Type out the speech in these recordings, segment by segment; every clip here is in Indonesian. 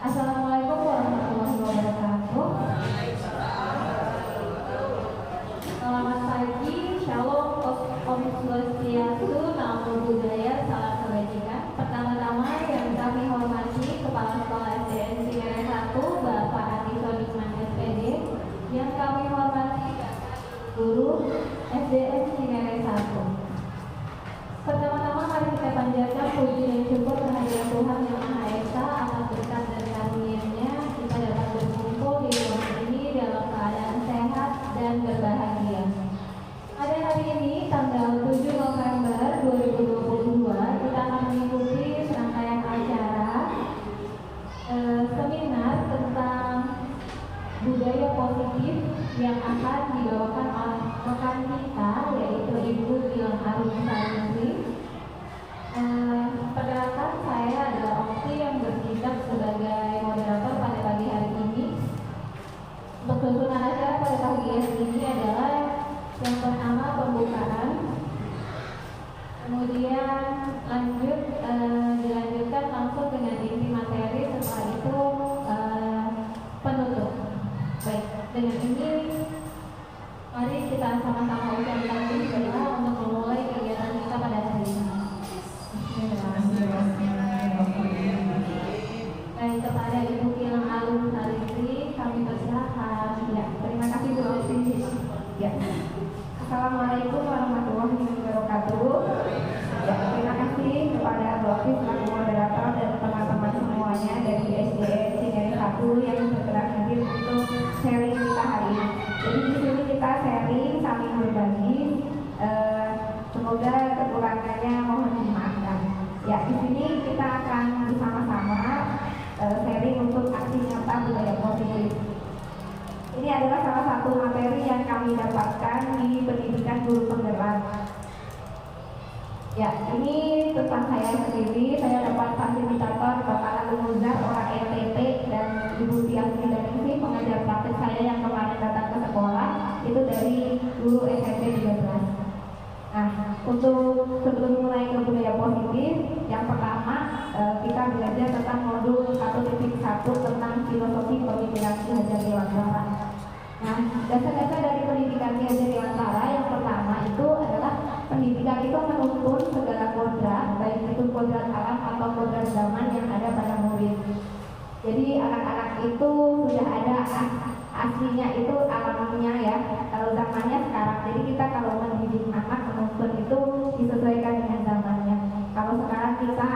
Assalamualaikum warahmatullahi wabarakatuh. Selamat pagi, Shalom, Om Swastiastu, Namo Buddhaya, salam kebajikan. Pertama-tama yang kami hormati Kepala Sekolah SDN Cinere 1, Bapak Adi Sodikman SPD. Yang kami hormati Guru SDN Cinere 1. Pertama-tama mari kita panjatkan puji dan syukur kehadiran Tuhan Yang Maha Esa atas berkat dan karunia-Nya kita dapat berkumpul di ruangan ini dalam keadaan sehat dan berbahagia. Pada hari ini tanggal 7 November 2022 kita akan mengikuti serangkaian acara seminar tentang budaya positif yang akan dibawakan oleh rekan kita yaitu Ibu Gilang Arumsari. Perkenalkan, saya adalah Okti yang bertindak sebagai moderator pada pagi hari ini. Untuk susunan acara pada pagi hari ini adalah yang pertama pembukaan, kemudian dilanjutkan langsung dengan inti materi, setelah itu penutup. Baik, dengan ini mari kita sama-sama ucapkan bismillah untuk memulai kegiatan kita pada hari ini. Baik, kepada Ibu Gilang Arumsari kami persilakan. Ya, terima kasih Bu Okti. Ya. Assalamualaikum warahmatullahi wabarakatuh. Ya, terima kasih kepada Bu Okti selaku moderator dan teman-teman semuanya dari SDN Cinere 1 yang berkenan hadir untuk sharing kita hari ini. Jadi di sini kita sharing saling berbagi. Semoga kekurangannya mohon dimaafkan. Ya, di sini kita akan bersama-sama sharing untuk aksi nyata budaya positif. Ini adalah salah satu materi yang kami dapatkan di pendidikan guru penggerak. Ya, ini tentang saya sendiri. Saya dapat fasilitator Bapak Agung Muzar, orang NTT, dan Ibu Tiasmi dan Isi, pengajar praktek saya yang kemarin datang ke sekolah, itu dari guru SMP 13. Nah, untuk sebelum mulai ke budaya positif, yang pertama kita belajar tentang modul 1.1 tentang filosofi pemikiran Ki Hajar Dewantara. Nah, dasar-dasar dari pendidikan Ki Hajar Dewantara yang pertama itu adalah pendidikan itu menuntun segala kodrat, baik itu kodrat alam atau kodrat zaman yang ada pada murid. Jadi anak-anak itu sudah ada aslinya itu alamnya ya, kalau zamannya sekarang. Jadi kita kalau mendidik anak menuntun itu disesuaikan dengan zamannya. Kalau sekarang kita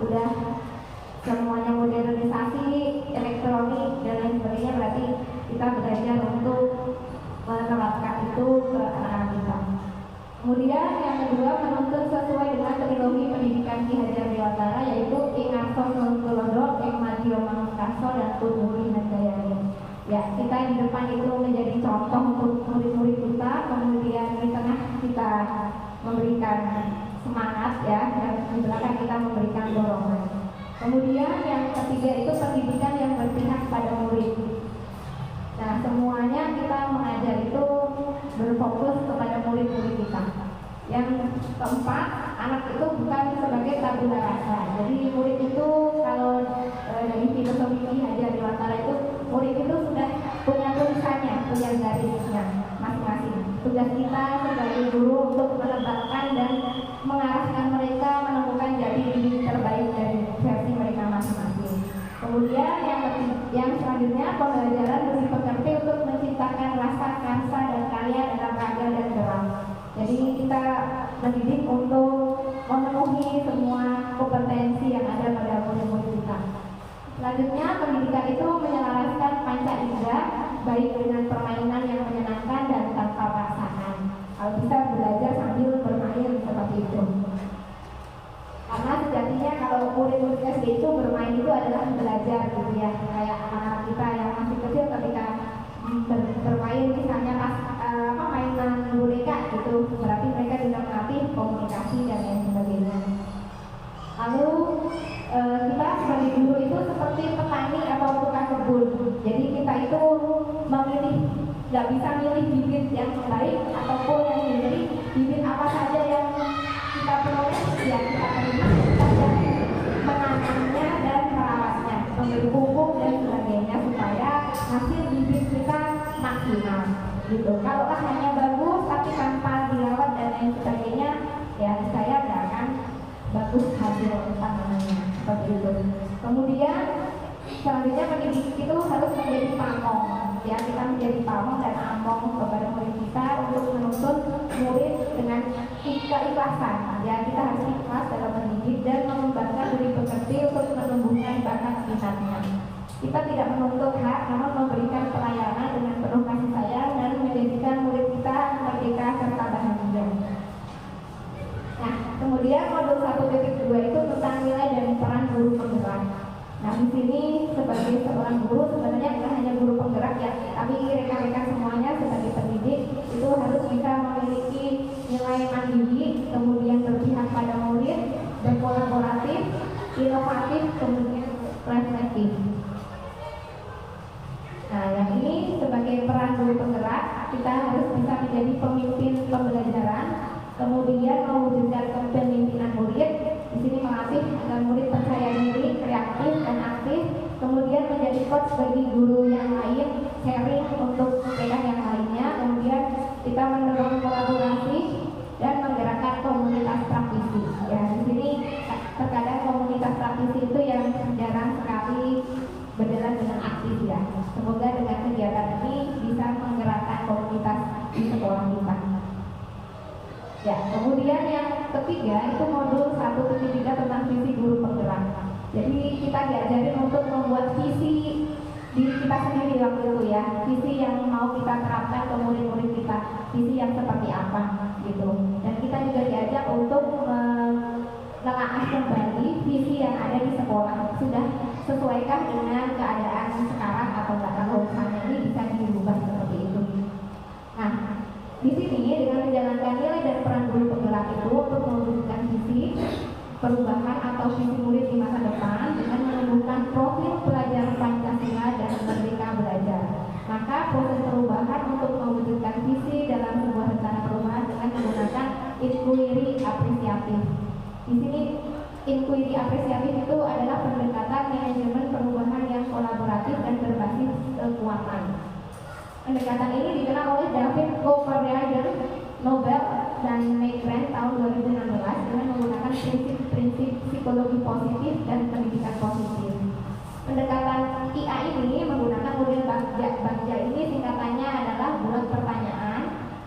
udah semuanya modernisasi, elektronik dan lain sebagainya, berarti kita belajar untuk menerapkan itu ke anak-anak kita. Kemudian yang kedua, menuntun sesuai dengan teknologi pendidikan Ki Hajar Dewantara, yaitu Ingarso Nultulodo, Madio Mangunkaso, dan Putri Handayani. Ya, kita di depan itu menjadi contoh untuk murid-murid kita, kemudian di tengah kita memberikan semangat ya, dan di belakang kita memberikan dorongan. Kemudian yang ketiga itu pendidikan yang berpihak pada murid. Nah, semuanya kita mengajar itu berfokus kepada murid-murid kita. Yang keempat, anak itu bukan sebagai tabula rasa. Jadi murid itu kalau dari filosofi Ki Hajar Dewantara itu, murid itu sudah punya tulisannya, punya garisnya masing-masing. Tugas kita sebagai guru untuk menebarkan dan mengarahkan mereka menemukan jati diri terbaik dari versi mereka masing-masing. Kemudian yang selanjutnya, pembelajaran lebih mengerti untuk menciptakan rasa, karsa, dan karya dalam raga dan gerak. Jadi kita mendidik untuk memenuhi semua kompetensi yang ada pada murid-murid kita. Selanjutnya, pendidikan itu menyelaraskan panca indera, baik dengan permainan yang menyenangkan dan tanpa paksaan. Kalau bisa belajar sambil bermain seperti itu. Karena sejatinya kalau murid-murid SD itu bermain itu adalah belajar gitu ya. Kayak anak-anak kita yang masih kecil ketika bermain misalnya pas mainan boneka gitu, prestasi dan lain sebagainya. Lalu kita sebagai guru itu seperti petani atau tukang kebun. Jadi kita itu memilih, nggak bisa milih bibit yang baik ataupun yang jelek. Bibit apa saja yang kita peroleh, ya kita terima, kita menanamnya dan merawatnya, memberi pupuk dan sebagainya supaya hasil bibit kita maksimal. Gitu. Kalau hanya bagus tapi tanpa dirawat dan lain sebagainya, ya saya nggak akan bagus hasil tanamnya seperti itu. Kemudian selanjutnya pendidik itu harus menjadi pamong. Ya, kita menjadi pamong dan among kepada murid kita untuk menuntut murid dengan keikhlasan. Ya, kita harus ikhlas dalam mendidik dan mengembangkan budi pekerti untuk menumbuhkan bakat minatnya. Kita tidak menuntut hak, namun memberikan pelayanan dengan penuh kasih sayang dan menjadikan murid kita merdeka serta bahagia. Nah, kemudian modul 1.2 itu tentang nilai dan peran guru penggerak. Nah, di sini sebagai seorang guru sebenarnya bukan hanya guru penggerak ya, tapi rekan-rekan semuanya sebagai pendidik itu harus bisa memiliki nilai mandiri, kemudian berpihak pada murid, dan kolaboratif, inovatif, kemudian reflektif. Nah, yang ini sebagai peran guru penggerak, kita harus bisa menjadi pemimpin pembelajaran, kemudian mewujudkan kepemimpinan murid. Di sini melatih agar murid percaya diri, kreatif dan aktif, kemudian menjadi coach bagi guru yang lain, sharing untuk pegang yang lainnya, kemudian kita mendorong kolaborasi dan menggerakkan komunitas praktisi. Ya, di sini terkadang komunitas praktisi itu yang jarang sekali berjalan dengan aktif ya. Semoga dengan kegiatan ini bisa menggerakkan komunitas di sekolah kita. Ya, kemudian yang ketiga itu modul 1.3 tentang visi guru penggerak. Jadi kita diajarin untuk membuat visi diri kita sendiri waktu itu ya, visi yang mau kita terapkan ke murid-murid kita, visi yang seperti apa gitu. Dan kita juga diajak untuk menelaah kembali visi yang ada di sekolah, sudah sesuaikah dengan keadaan sekarang atau enggak, kalau misalnya ini bisa diubah seperti itu. Nah, di sini dengan menjalankan nilai dan peran guru penggerak itu untuk mewujudkan visi perubahan atau visi murid di masa depan dengan menumbuhkan profil pelajar Pancasila dan merdeka belajar. Maka proses perubahan untuk mewujudkan visi dalam sebuah rencana perubahan dengan menggunakan inquiry apresiatif. Di sini inquiry apresiatif itu adalah pendekatan manajemen perubahan yang kolaboratif dan berbasis kekuatan. Pendekatan ini dikenal oleh David Copperfield, Nobel, dan Meg Grant tahun 2016 dengan menggunakan prinsip-prinsip psikologi positif dan pendidikan positif. Pendekatan IA ini menggunakan model Bagja ini singkatannya adalah buat pertanyaan,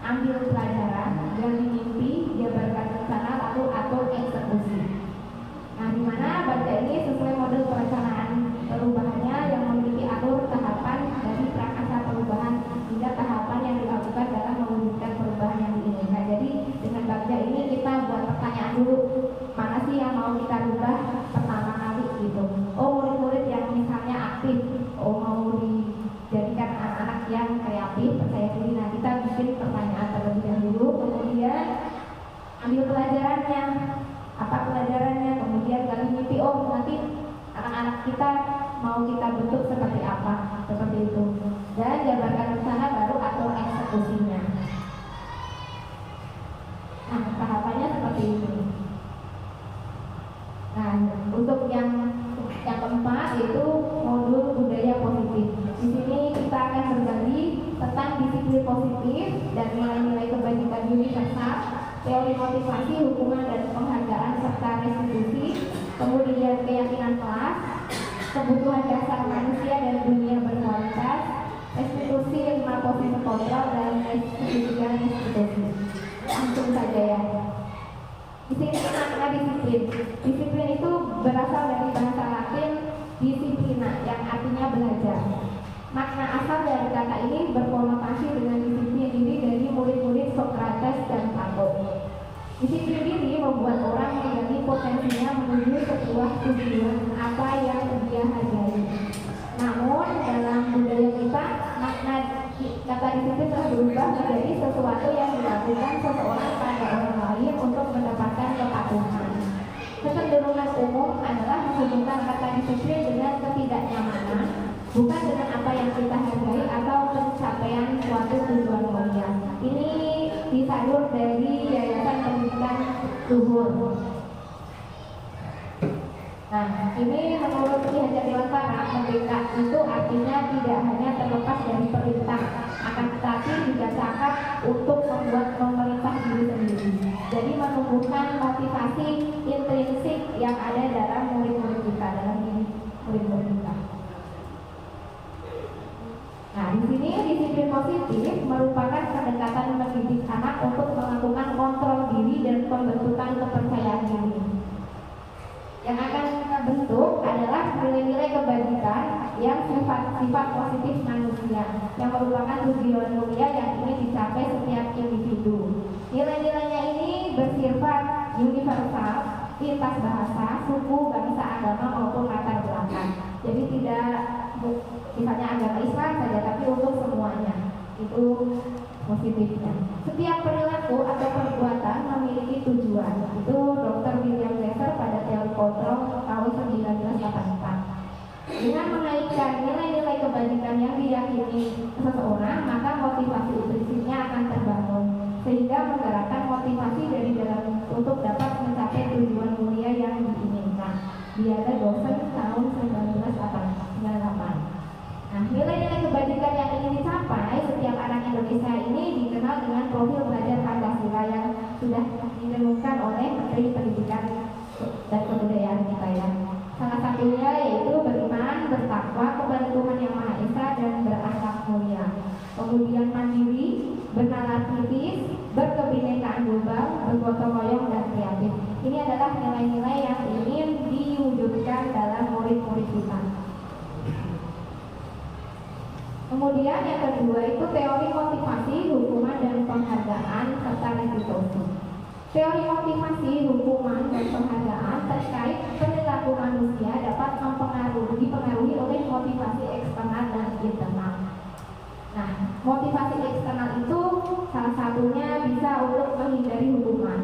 ambil pelajaran, gali mimpi, jabarkan rencana, lalu atur eksekusi. Nah, di mana Bagja ini sesuai model perencanaan perubahannya yang memiliki atur tahapan dari prakasa perubahan hingga tahapan yang dilakukan dalam mewujudkan perubahan yang diinginkan. Jadi dengan Bagja ini kita buat pertanyaan dulu, mana sih yang mau kita rubah pertama kali gitu. Oh, murid-murid yang misalnya aktif, oh mau dijadikan anak-anak yang kreatif, percaya diri. Nah, kita bikin pertanyaan terlebih dahulu, kemudian ambil pelajarannya, apa pelajarannya, kemudian gali mimpi, oh nanti anak-anak kita mau kita bentuk seperti apa, seperti itu. Dan jabarkan rencana, baru atur eksekusinya. Nah, tahapannya seperti itu. Nah, untuk yang keempat yaitu modul budaya positif. Di sini kita akan berbagi tentang disiplin positif dan nilai-nilai kebajikan universal, teori motivasi, hukuman dan penghargaan serta restitusi, kemudian keyakinan kelas, kebutuhan dasar manusia dan dunia berkualitas, restitusi 5 posisi kontrol dan restitusi. Langsung saja ya. Di sini makna disiplin. Disiplin itu berasal dari bahasa Latin disiplina yang artinya belajar. Makna asal dari kata ini berkonotasi dengan disiplin diri dari murid-murid Socrates dan Plato. Disiplin diri membuat orang menjadi potensinya menuju sebuah tujuan apa yang dia hargai. Namun dalam budaya kita, makna kata disiplin telah berubah menjadi sesuatu yang dilakukan seseorang pada orang lain untuk mendapatkan menghubungkan kata disiplin dengan ketidaknyamanan, bukan dengan apa yang kita hargai atau pencapaian suatu tujuan mulia. Ini disalur dari Yayasan Pendidikan Luhur. Nah, ini menurut Ki Hajar Dewantara, merdeka itu artinya tidak hanya terlepas dari perintah, akan tetapi juga cakap untuk membuat pemerintah diri sendiri. Jadi menumbuhkan motivasi intrinsik yang ada dalam murid-murid kita, dalam diri murid-murid kita. Nah, di sini disiplin positif merupakan pendekatan mendidik anak untuk melakukan kontrol diri dan pembentukan kepercayaan diri. Yang akan kita bentuk adalah nilai-nilai kebajikan yang sifat positif manusia, yang merupakan tujuan mulia yang ingin dicapai setiap individu. Nilai-nilainya ini bersifat universal, lintas bahasa, suku, bangsa, agama maupun latar belakang. Jadi tidak sifatnya agama Islam saja, tapi untuk semuanya. Itu positifnya. Setiap perilaku atau perbuatan memiliki tujuan. Itu Dr. William Glasser pada teori kontrol tahun 1984. Dengan mengaitkan nilai-nilai kebajikan yang diyakini seseorang, maka motivasi intrinsiknya akan terbangun, sehingga menggerakkan motivasi dari dalam untuk dapat mencapai tujuan mulia yang diinginkan. Diada Dosen tahun 1998. Nah, nilai-nilai kebajikan yang ingin dicapai setiap anak Indonesia ini dikenal dengan profil belajar Pancasila yang sudah didengungkan oleh Menteri Pendidikan dan Kebudayaan kita ya. Salah satunya yaitu beriman, bertakwa kepada Tuhan Yang Maha Esa dan berakhlak mulia. Kemudian mandiri, bernalar kritis, berkebinekaan global, bergotong royong dan kreatif. Ini adalah nilai-nilai yang ingin diwujudkan dalam murid-murid kita. Kemudian yang kedua itu teori motivasi, hukuman dan penghargaan serta restitusi. Teori motivasi, hukuman dan penghargaan terkait perilaku manusia dapat dipengaruhi oleh motivasi eksternal dan internal. Nah, motivasi eksternal itu salah satunya bisa untuk menghindari hukuman,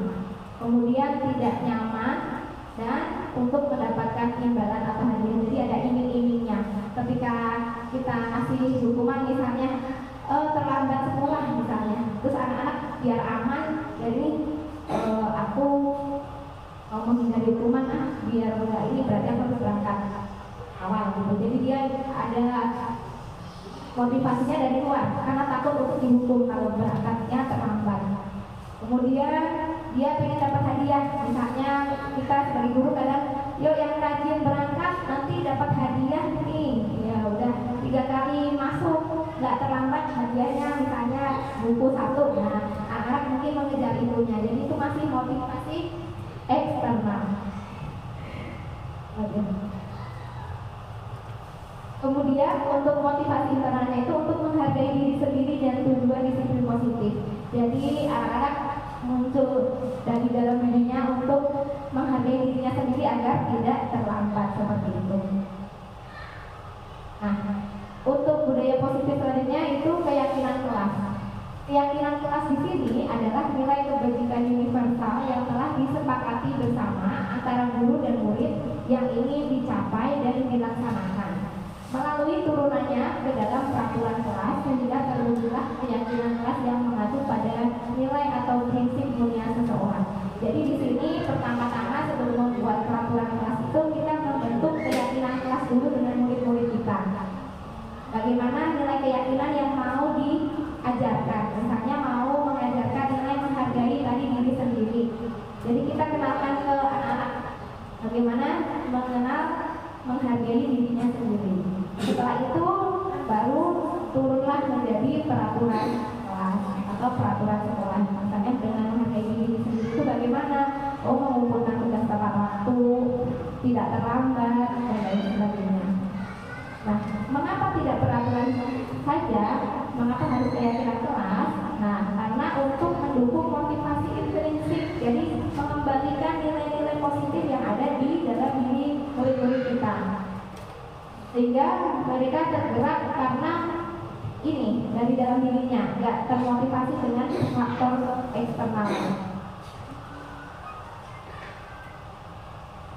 kemudian tidak nyaman, dan untuk mendapatkan imbalan atau hadiah. Jadi ada iming-imingnya. Ketika kita kasih hukuman misalnya terlambat sekolah misalnya, terus anak-anak biar aman, jadi aku mau menghindari hukuman biar enggak ini berarti aku harus berangkat awal gitu. Jadi dia ada motivasinya dari luar karena takut untuk dihukum kalau berangkatnya terlambat. Kemudian dia pengen dapat hadiah, misalnya kita sebagai guru kadang, yuk yang rajin berangkat nanti dapat hadiah nih. Ya udah 3 kali masuk nggak terlambat hadiahnya misalnya buku 1. Nah, anak-anak mungkin mengejar ibunya. Jadi itu masih motivasi eksternal. Kemudian untuk motivasi internalnya itu untuk menghargai diri sendiri dan tujuan disiplin positif. Jadi anak-anak muncul dari dalam dirinya untuk menghargai dirinya sendiri agar tidak terlambat seperti itu. Nah, untuk budaya positif selanjutnya itu keyakinan kelas. Keyakinan kelas di sini adalah nilai kebajikan universal yang telah disepakati bersama antara guru dan murid yang ingin dicapai dan dilaksanakan. Melalui turunannya ke dalam peraturan kelas sehingga terwujudlah keyakinan kelas yang mengacu pada nilai atau prinsip mulia seseorang. Jadi di sini pertama-tama sebelum membuat peraturan kelas itu kita membentuk keyakinan kelas dulu dengan murid-murid kita. Bagaimana nilai keyakinan yang mau diajarkan? Misalnya mau mengajarkan nilai menghargai tadi diri sendiri. Jadi kita kenalkan ke anak-anak bagaimana mengenal menghargai dirinya sendiri. Setelah itu baru turunlah menjadi peraturan kelas atau peraturan sekolah. Misalnya dengan menghargai diri sendiri itu bagaimana? Oh, mengumpulkan tugas tepat waktu, tidak terlambat, dan lain sebagainya. Nah, mengapa tidak peraturan saja? Mengapa harus keyakinan kelas? Nah, karena untuk mendukung motivasi intrinsik, jadi mengembalikan nilai-nilai positif yang ada di dalam diri murid-murid kita, sehingga mereka tergerak karena ini dari dalam dirinya, nggak termotivasi dengan faktor eksternal.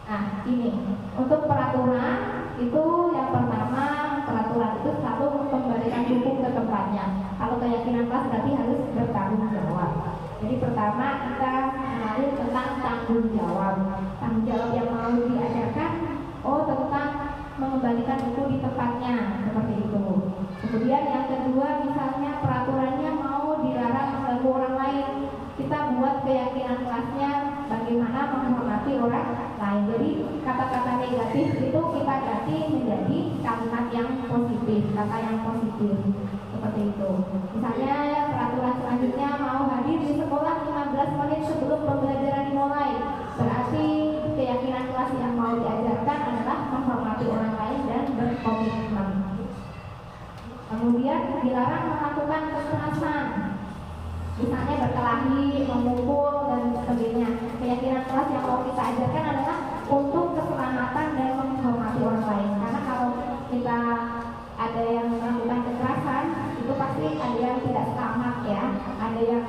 Nah, ini untuk depannya. Kalau keyakinan kelas berarti harus bertanggung jawab. Jadi pertama kita kenalin tentang tanggung jawab. Tanggung jawab yang mau diajarkan, tentang mengembalikan buku di tempatnya, seperti itu. Kemudian yang kedua, misalnya peraturannya mau dilarang mengganggu orang lain, kita buat keyakinan kelasnya bagaimana menghormati orang lain. Jadi kata-kata negatif itu kita ganti menjadi kalimat yang positif, kata yang positif, seperti itu. Misalnya peraturan selanjutnya mau hadir di sekolah 15 menit sebelum pembelajaran dimulai, berarti keyakinan kelas yang mau diajarkan adalah menghormati orang lain dan berkomitmen. Kemudian dilarang melakukan kekerasan, misalnya berkelahi, memukul, dan sebagainya. Keyakinan kelas yang mau kita ajarkan adalah untuk keselamatan dan menghormati orang lain. Karena kalau kita ada yang melakukan kekerasan, itu pasti ada yang tidak selamat ya, ada yang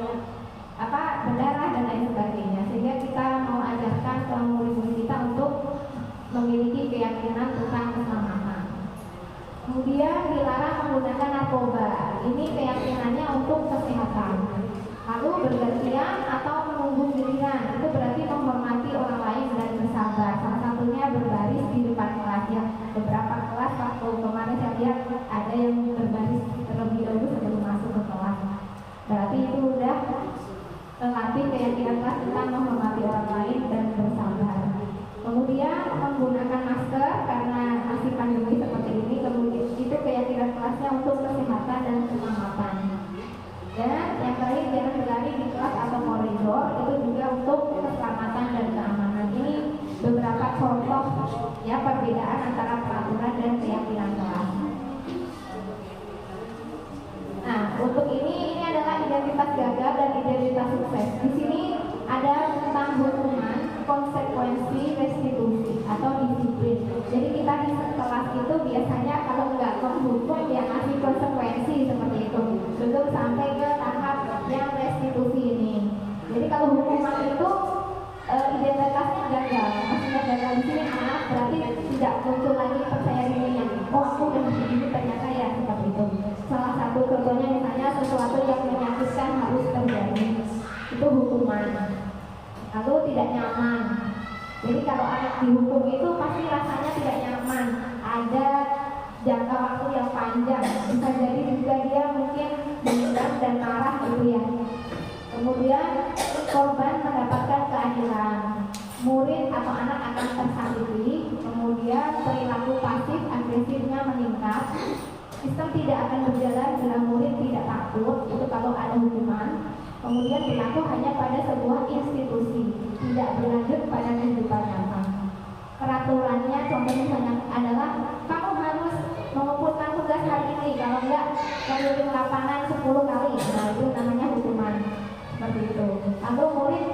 berdarah dan lain sebagainya. Sehingga kita mau ajarkan ke murid-murid kita untuk memiliki keyakinan tentang keselamatan. Kemudian dilarang menggunakan narkoba. Ini keyakinannya untuk kesehatan. Lalu bergantian atau menunggu giliran, itu berarti menghormati orang lain dan bersabar. Salah satunya berbaris di depan kelas ya. Beberapa kelas waktu kemarin saya lihat ada yang berbaris terlebih dahulu sebelum masuk ke kelas. Berarti itu udah melatih keyakinan kelas tentang menghormati orang lain dan bersabar. Kemudian menggunakan masker karena masih pandemi seperti ini. Kemudian itu keyakinan kelasnya untuk kesehatan dan keselamatan. Dan yang terakhir, jangan berlari di kelas atau koridor, itu juga untuk keselamatan dan keamanan. Ini beberapa contoh ya perbedaan antara peraturan dan keyakinan kelas. Nah, untuk ini adalah identitas gagal dan identitas sukses. Di sini ada tentang hukuman, konsekuensi, restitusi atau disiplin. Jadi kita di kelas itu biasanya kalau nggak menghukum ya ngasih konsekuensi seperti itu. Belum sampai ke tahap yang restitusi ini. Jadi kalau hukuman itu identitasnya gagal. Maksudnya gagal di sini anak berarti tidak muncul lagi percaya dirinya. Aku udah begini ternyata ya seperti itu. Salah satu contohnya misalnya sesuatu yang menyakitkan harus terjadi, itu hukuman. Lalu tidak nyaman. Jadi kalau anak dihukum itu pasti rasanya tidak nyaman. Ada jangka waktu yang panjang. Bisa jadi juga dia mungkin dendam dan marah gitu ya. Kemudian korban mendapatkan keadilan. Murid atau anak akan tersakiti. Kemudian perilaku pasif agresifnya meningkat. Sistem tidak akan berjalan bila murid tidak takut. Itu kalau ada hukuman. Kemudian berlaku hanya pada sebuah institusi, tidak berlanjut pada kehidupan nyata. Peraturannya contohnya adalah kamu harus mengumpulkan tugas hari ini, kalau enggak keliling lapangan 10 kali. Nah, itu namanya hukuman. Seperti itu. Lalu murid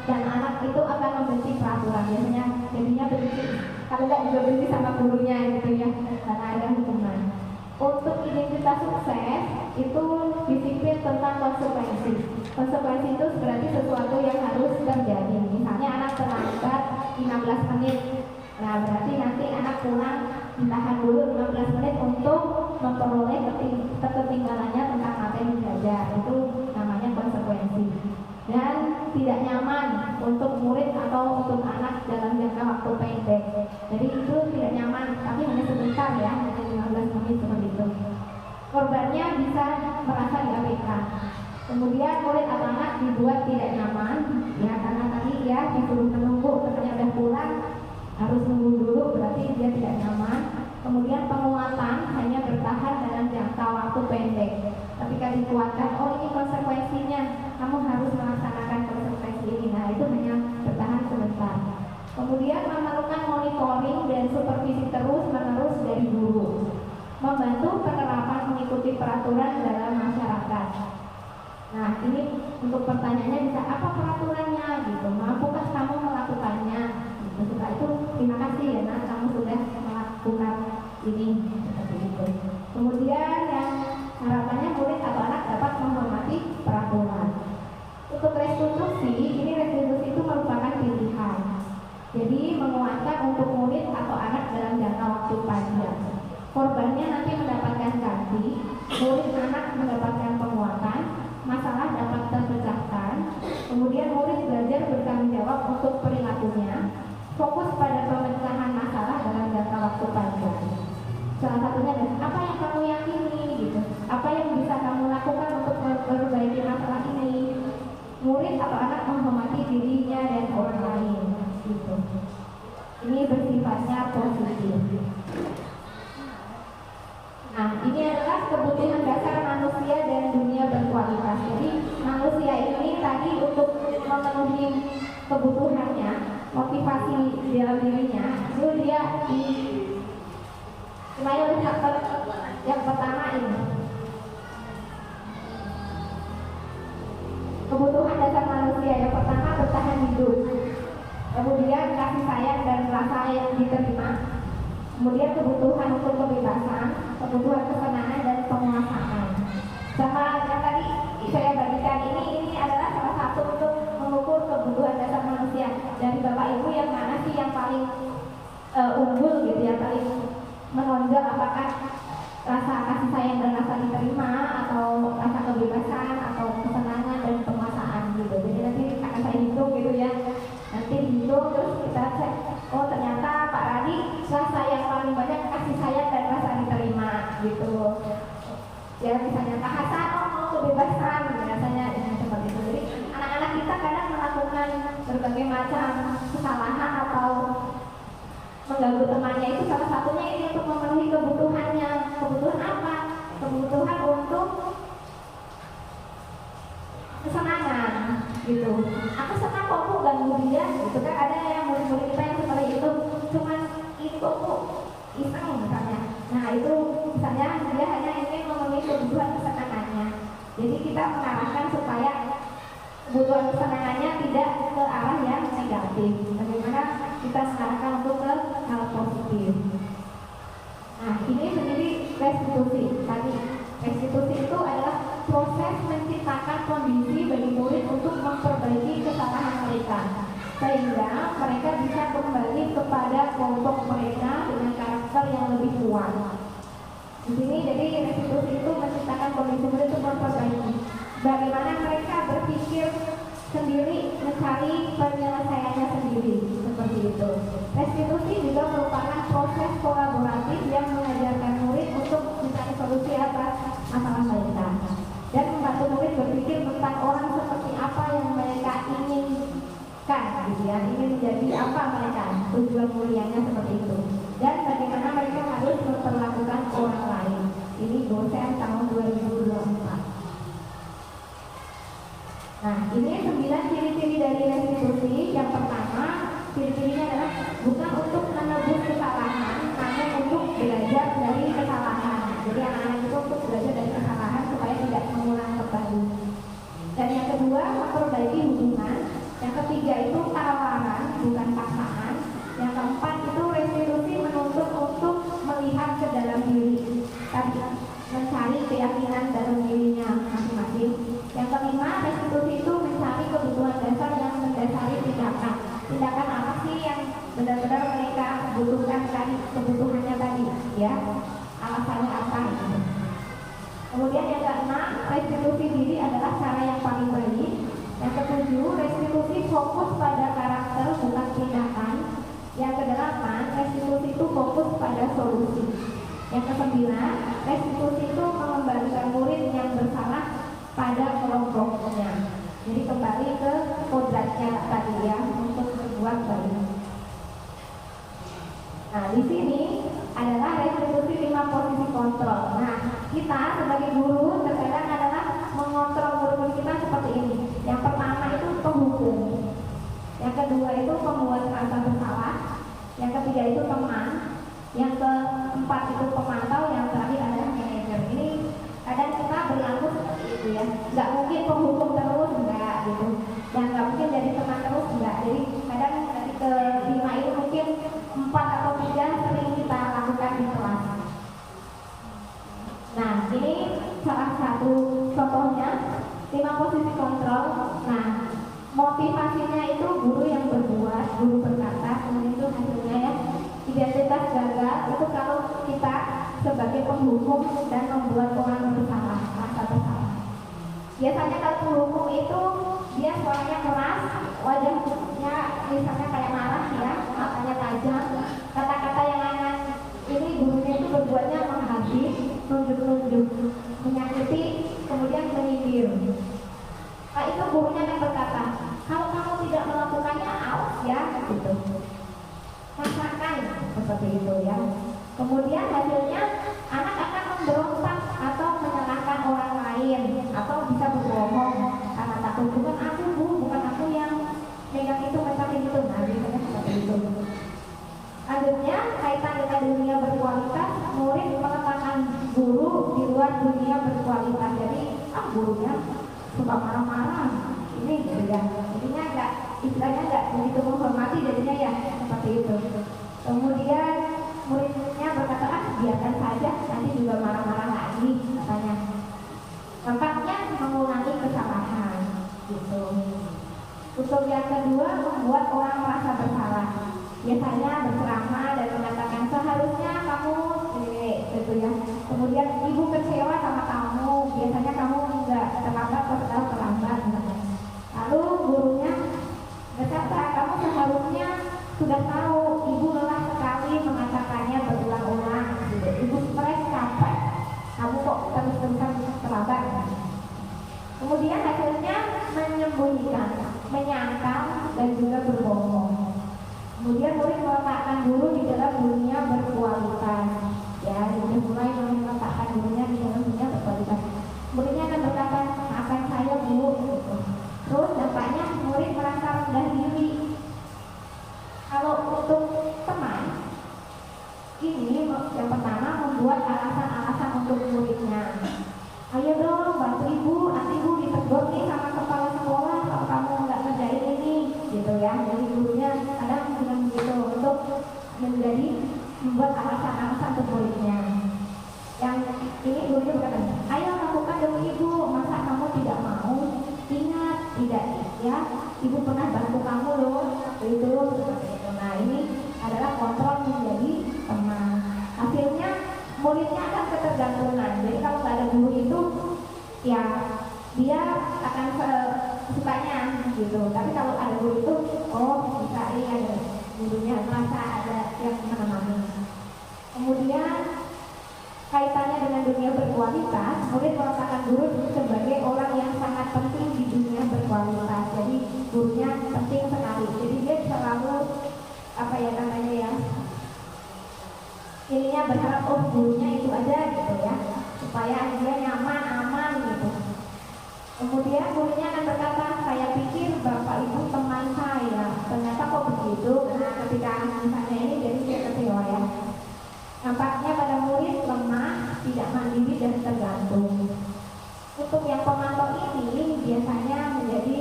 dan anak itu akan membenci peraturan, biasanya jadinya benci. Kalau enggak juga benci sama gurunya gitu ya, karena ada hukuman. Untuk identitas sukses itu disiplin tentang konsekuensi. Konsekuensi itu berarti sesuatu yang harus terjadi. Misalnya anak terlambat 15 menit. Nah, berarti nanti anak pulang ditahan dulu 15 menit untuk memperoleh ketertinggalannya tentang materi belajar. Itu namanya konsekuensi. Dan tidak nyaman untuk murid atau untuk anak dalam jangka waktu pendek. Jadi itu tidak nyaman, tapi hanya sebentar ya, hanya 15 menit seperti itu. Korbannya bisa merasa diabaikan. Kemudian murid atau anak dibuat tidak nyaman, ya karena tadi ya disuruh menunggu, ternyata udah pulang, harus nunggu dulu, berarti dia tidak nyaman. Kemudian penguatan hanya bertahan dalam jangka waktu pendek. Ketika dikuatkan, ini konsekuensinya, kamu harus melaksanakan konsekuensi ini. Nah, itu hanya bertahan sebentar. Kemudian memerlukan monitoring dan supervisi terus-menerus dari guru. Membantu penerapan mengikuti peraturan dalam masyarakat. Nah, ini untuk pertanyaannya bisa apa peraturannya gitu, mampukah kamu melakukannya? Gitu. Setelah itu terima kasih ya nak, kamu sudah melakukan ini seperti itu. Kemudian yang harapannya murid atau anak dapat menghormati peraturan. Untuk restitusi, ini restitusi itu merupakan pilihan. Jadi menguatkan untuk murid atau anak dalam jangka waktu panjang. Korbannya nanti mendapatkan ganti murid anak mendapatkan penguatan, masalah dapat terpecahkan, kemudian murid belajar bertanggung jawab untuk perilakunya, fokus pada pemecahan masalah dalam jangka waktu panjang. Salah satunya adalah apa yang kamu yakini gitu, apa yang bisa kamu lakukan untuk memperbaiki masalah ini. Murid atau anak menghormati dirinya dan orang lain gitu. Ini bersifatnya positif. Nah, ini adalah kebutuhan dasar manusia dan dunia berkualitas. Jadi manusia ini tadi untuk memenuhi kebutuhannya, motivasi di dalam dirinya, itu dia yang pertama ini kebutuhan dasar manusia. Yang pertama bertahan hidup, kemudian kasih sayang dan rasa yang diterima, kemudian kebutuhan untuk kebebasan, kebutuhan kesenangan dan penguasaan. Sama yang tadi saya bagikan ini adalah salah satu untuk mengukur kebutuhan dasar manusia. Dari Bapak Ibu yang mana sih yang paling unggul gitu, yang paling menonjol, apakah rasa kasih sayang dan rasa diterima, atau rasa kebebasan, atau kesenangan dan penguasaan gitu. Jadi nanti akan saya hitung gitu ya. Nanti dihitung terus kita cek, oh ternyata Pak Radi rasa yang paling banyak kasih sayang dan rasa diterima gitu. Ya misalnya Pak Hasan, oh mau kebebasan, biasanya seperti itu. Jadi anak-anak kita kadang melakukan berbagai macam kesalahan atau mengganggu temannya, itu salah satunya ini untuk memenuhi kebutuhannya. Kebutuhan apa? Kebutuhan untuk kesenangan gitu. Aku senang kok Bu ganggu dia gitu kan. Ada yang murid-murid kita yang seperti itu, cuman itu Bu iseng misalnya. Nah itu misalnya dia hanya ingin memenuhi kebutuhan kesenangannya. Jadi kita mengarahkan supaya kebutuhan kesenangannya tidak ke arah yang negatif. Bagaimana kita mengarahkan untuk ke hal positif. Nah ini sendiri restitusi. Tadi restitusi itu adalah proses menciptakan kondisi bagi murid untuk memperbaiki kesalahan mereka, sehingga mereka bisa kembali kepada kelompok mereka dengan karakter yang lebih kuat. Di sini jadi restitusi itu menciptakan kondisi murid untuk memperbaiki bagaimana mereka berpikir sendiri, mencari penyelesaiannya sendiri, seperti itu. Restitusi juga merupakan proses kolaboratif yang mengajarkan murid untuk mencari solusi atas masalah mereka dan membantu murid berpikir tentang orang seperti apa yang mereka inginkan, gitu ya, ingin menjadi apa mereka, tujuan mulianya seperti itu, dan bagaimana mereka harus memperlakukan orang lain. Ini dosen tahun 2024. Nah, ini 9 ciri-ciri dari restitusi. Yang pertama, ciri-cirinya adalah bukan untuk menebus kesalahan, namun untuk belajar dari kesalahan. Jadi anak-anak itu untuk belajar dari kesalahan supaya tidak mengulang kembali. Dan yang kedua, memperbaiki hubungan. Yang ketiga itu tawaran, bukan paksaan. Yang keempat itu restitusi menuntut untuk melihat ke dalam diri, tadi mencari keyakinan dalam dirinya masing-masing. Yang kelima, restitusi itu mencari kebutuhan dasar yang mendasari tindakan. Tindakan apa sih yang benar-benar mereka butuhkan tadi, kebutuhannya tadi, ya, alasannya apa gitu. Kemudian yang keenam, restitusi diri adalah cara yang paling baik. Yang ketujuh, restitusi fokus pada karakter bukan tindakan. Yang kedelapan, restitusi itu fokus pada solusi. Yang kesembilan, restitusi itu mengembalikan murid yang bersalah pada kelompoknya. Jadi kembali ke kodratnya tadi ya, untuk berbuat baik. Nah, di sini adalah restitusi 5 posisi kontrol. Nah, kita sebagai guru terkadang adalah mengontrol murid-murid kita seperti ini. Yang pertama itu penghukum. Yang kedua itu membuat rasa bersalah. Yang ketiga itu teman. Yang keempat itu pemantau. Yang terakhir adalah manajer. Ini kadang kita berlaku seperti itu ya. Nggak mungkin penghukum terus, enggak gitu. Dan nggak mungkin jadi teman terus, enggak. Jadi kadang dari kelima itu mungkin 4 atau 3 sering kita lakukan di kelas. Nah, ini salah satu contohnya 5 posisi kontrol. Nah, motivasinya itu guru yang berbuat, guru berkata, kemudian itu hasilnya ya. Identitas gagal itu kalau kita sebagai penghukum dan membuat orang bersalah, merasa bersalah. Biasanya kalau penghukum itu dia suaranya keras, wajahnya misalnya kayak marah ya, matanya tajam, kata-kata yang lain ini gurunya itu berbuatnya menghabis, nunjuk-nunjuk, menyakiti, kemudian menyindir. Nah, itu gurunya yang berkata, kalau kamu tidak melakukannya, awas ya, gitu. Masakan seperti itu ya. Kemudian hasilnya anak akan memberontak atau menyalahkan orang lain atau bisa berbohong karena takut, bukan aku bu, bukan aku yang megang itu macam itu. Nah, biasanya seperti itu. Akhirnya kaitan dengan dunia berkualitas, murid meletakkan guru di luar dunia berkualitas. Jadi gurunya suka marah-marah, ini gitu ya. Jadinya enggak, istilahnya enggak begitu menghormati, jadinya ya seperti itu. Kemudian muridnya berkata, biarkan saja, nanti juga marah-marah lagi katanya. Tempatnya mengulangi kesalahan gitu. Untuk yang kedua, membuat orang merasa bersalah. Biasanya berceramah dan mengatakan seharusnya kamu gitu ya. Kemudian ibu kecewa sama kamu, biasanya kamu enggak terlambat atau terlambat. Lalu gurunya berkata, kamu seharusnya sudah tahu ibu lelah sekali mengatakannya berulang-ulang. Gitu. Ibu stres, capek, kamu kok terus-terusan terlambat. Kemudian hasilnya menyembunyikan, menyangkal dan juga berbohong. Kemudian murid meletakkan guru di dalam dunia berkualitas. Ya, jadi mulai meletakkan gurunya di dalam dunia berkualitas. Muridnya akan berkata, maafkan saya bu. Gitu. Terus dampaknya murid merasa rendah diri. Kalau untuk teman, ini yang pertama membuat alasan-alasan untuk muridnya. Ayo dong bantu ibu, nanti ibu ditegur nih sama kepala sekolah kalau kamu nggak kerjain ini, gitu ya. Jadi gurunya kadang dengan begitu untuk menjadi membuat alasan-alasan untuk muridnya. Yang ini gurunya berkata, ayo lakukan dong ibu, masa kamu tidak mau? Ingat, tidak ya, ibu pernah bantu kamu loh, itu seperti itu. Nah, ini adalah kontrol menjadi teman. Hasilnya muridnya akan ketergantungan. Jadi kalau nggak ada guru itu, ya dia akan sukanya gitu. Tapi kalau ada guru itu, oh bisa ada gurunya, merasa ada yang menemani. Kemudian kaitannya dengan dunia berkualitas, murid merasakan guru sebagai orang yang sangat penting di dunia berkualitas. Jadi gurunya penting sekali. Jadi dia selalu ininya berharap gurunya itu aja gitu ya, supaya dia nyaman, aman gitu. Kemudian gurunya akan berkata, saya pikir bapak ibu teman saya, ternyata kok begitu. Nah, ketika misalnya ini jadi dia kecewa ya. Nampaknya pada murid lemah, tidak mandiri dan tergantung. Untuk yang pemantau ini biasanya menjadi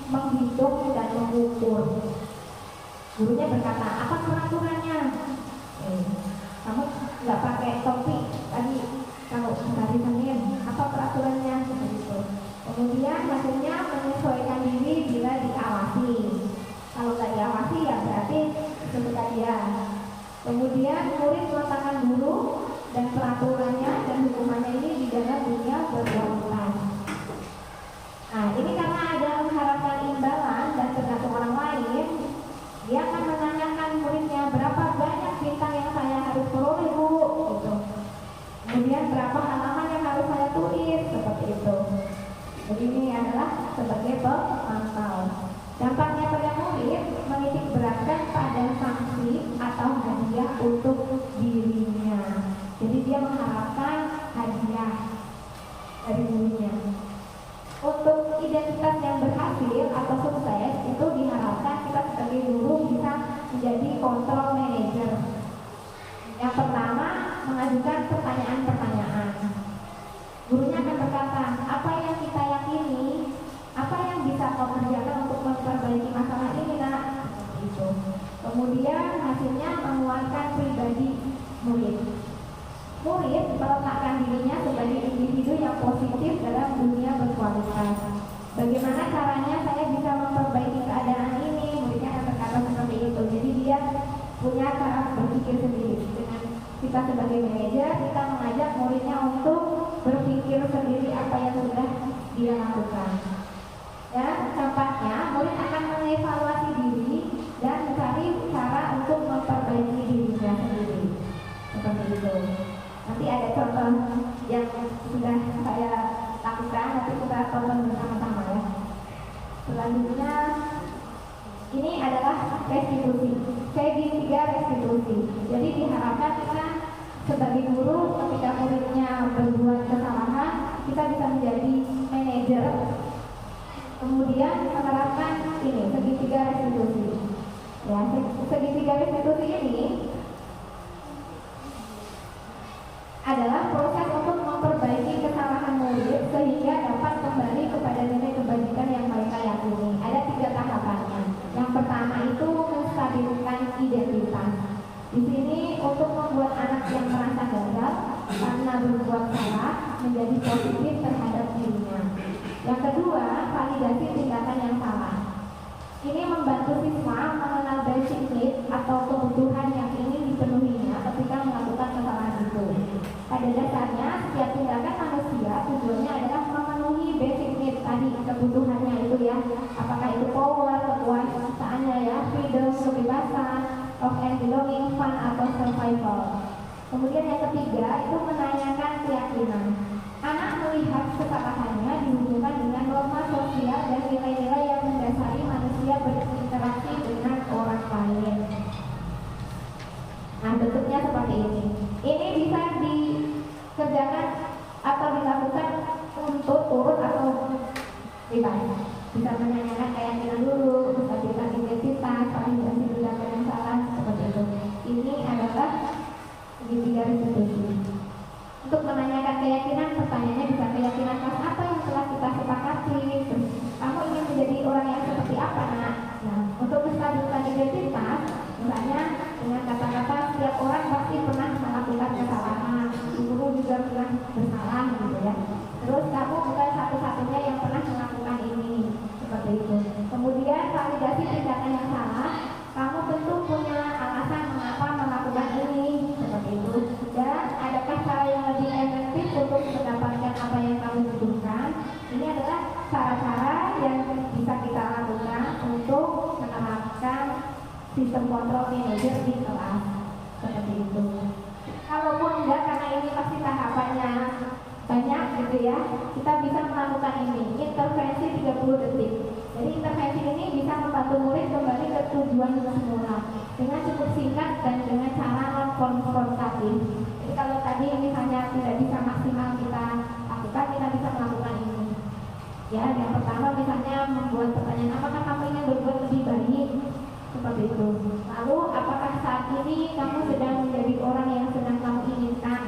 menghitung dan mengukur. Gurunya berkata, apa peraturannya? Kamu nggak pakai topi tadi kalau hari Senin, apa peraturannya? Begitu. Kemudian hasilnya menyesuaikan diri bila diawasi. Kalau nggak diawasi ya berarti sesuka dia. Kemudian murid meletakkan guru dan peraturannya dan hukumannya ini di dalam dunia berkualitas. Nah, ini karena ada mengharapkan imbalan dan tergantung orang lain, dia akan menanyakan muridnya, berapa banyak bintang yang saya harus peroleh bu? Gitu. Kemudian berapa halaman yang harus saya tulis? Seperti itu. Jadi ini adalah sebagai pemantau. Dampak Kita sebagai manajer, kita mengajak muridnya untuk berpikir sendiri apa yang sudah dia lakukan. Ya, dampaknya murid akan mengevaluasi diri dan mencari cara untuk memperbaiki dirinya sendiri. Seperti itu. Nanti ada contoh yang sudah saya lakukan, nanti kita tonton bersama-sama ya. Selanjutnya ini adalah restitusi. C3 restitusi. Jadi diharapkan kita sebagai guru ketika muridnya berbuat kesalahan, kita bisa menjadi manajer. Kemudian menerapkan ini segitiga restitusi. Ya, segitiga restitusi ini adalah proses untuk memperbaiki kesalahan murid sehingga dapat kembali kepada nilai kebajikan yang mereka yakini. Ada 3 tahapannya. Yang pertama itu menstabilkan identitas. Di sini untuk membuat anak yang merasa gagal karena berbuat salah menjadi positif terhadap dirinya. Yang kedua, validasi tindakan yang salah. Ini membantu siswa mengenal basic needs atau kebutuhan yang ingin dipenuhinya ketika melakukan kesalahan itu. Pada dasarnya, setiap tindakan manusia tujuannya adalah memenuhi basic needs tadi, kebutuhannya itu ya. Apakah itu power, kekuasaannya ya, freedom, kebebasan, love and belonging, fun atau survival. Kemudian yang ketiga itu menanyakan keyakinan. Anak melihat kesalahannya dihubungkan dengan norma sosial dan nilai-nilai yang mendasari manusia berinteraksi dengan orang lain. Nah, bentuknya seperti ini. Ini bisa dikerjakan atau dilakukan untuk urut atau bebas. Bisa menanyakan keyakinan dulu, menstabilkan identitas, validasi tindakan yang salah, seperti itu. Ini adalah segitiga restitusi. Untuk menanyakan keyakinan, pertanyaannya bisa keyakinan kelas apa yang telah kita sepakati. Kamu ingin menjadi orang yang seperti apa, nak? Nah, untuk menstabilkan identitas, misalnya dengan kata-kata setiap orang pasti pernah melakukan kesalahan, guru juga pernah bersalah, gitu ya. Terus kamu bukan satu-satunya yang pernah melakukan ini, seperti itu. Kemudian validasi tindakan yang salah, kamu tentu punya alasan mengapa melakukan ini, seperti itu. Dan adakah cara yang lebih efektif untuk mendapatkan apa yang kamu butuhkan? Ini adalah cara-cara yang bisa kita lakukan untuk menerapkan sistem kontrol manajer di kelas, seperti itu. Kalaupun enggak, karena ini pasti tahapannya banyak gitu ya, kita bisa melakukan ini, intervensi 30 detik. Jadi intervensi ini bisa membantu murid kembali ke tujuan semula dengan cukup singkat dan dengan cara non-konfrontatif. Jadi kalau tadi misalnya tidak bisa maksimal kita lakukan, kita bisa melakukan ini. Ya, yang pertama misalnya membuat pertanyaan, apakah kamu ingin berbuat lebih baik? Seperti itu. Lalu, apakah saat ini kamu sedang menjadi orang yang sedang kamu inginkan?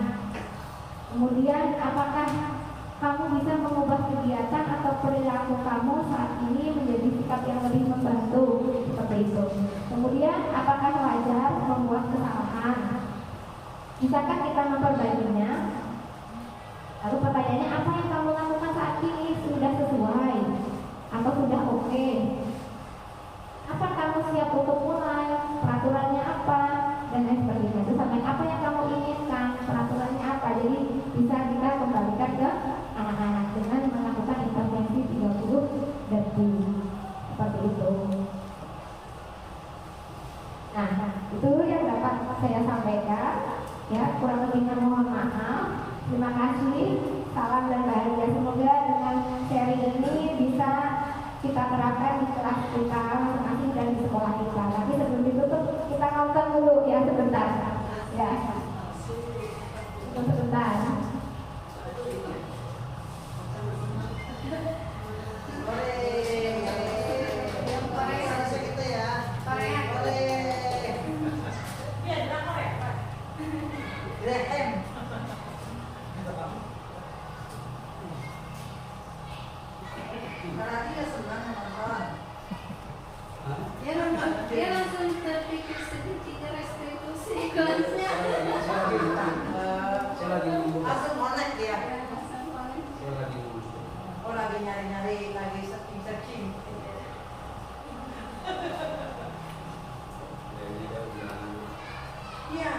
Kemudian, apakah kamu bisa mengubah kegiatan atau perilaku kamu saat ini menjadi sikap yang lebih membantu? Seperti itu. Kemudian, apakah wajar membuat kesalahan? Bisakah kita memperbaikinya? Lalu pertanyaannya, apa yang kamu lakukan saat ini sudah sesuai atau sudah oke? Apa kamu siap untuk mulai? Peraturannya apa? Dan lain sebagainya. Terus apa yang kamu inginkan? Peraturannya apa? Jadi bisa kita kembalikan ke anak-anak dengan melakukan intervensi 30 detik. Seperti itu. Nah, itu yang dapat saya sampaikan. Ya, kurang lebihnya mohon maaf. Terima kasih. Salam dan bahagia. Semoga dengan sharing ini bisa kita terapkan di kelas kita masing-masing dan di sekolah kita. Tapi sebelum ditutup kita nonton dulu ya sebentar. Ya, sebentar. Dia langsung terpikir segitiga restitusi kelasnya. Saya lagi nunggu. Langsung connect dia. Saya lagi nunggu. Oh, lagi nyari-nyari, lagi searching. Iya.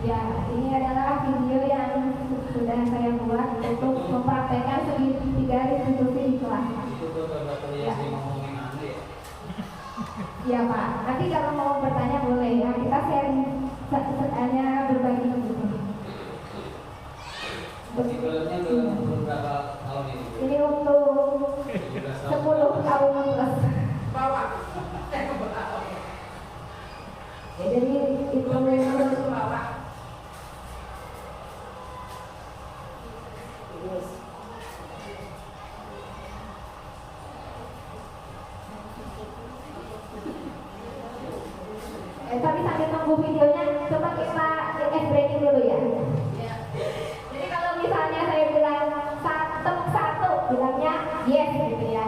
Ya, ini adalah video yang sudah saya buat untuk mempraktekkan segitiga restitusi di kelas. Itu beberapa yang ngomongin aneh ya. Iya Pak, nanti kalau mau bertanya boleh ya, kita sharing hanya berbagi gitu. Bulannya berapa tahun ini? Ini untuk 10 tahun plus. Bawa. Ya, jadi itu Bawa. tapi sambil tunggu videonya, coba kita breaking dulu ya. Jadi kalau misalnya saya bilang tepuk 1, bilangnya yes gitu ya.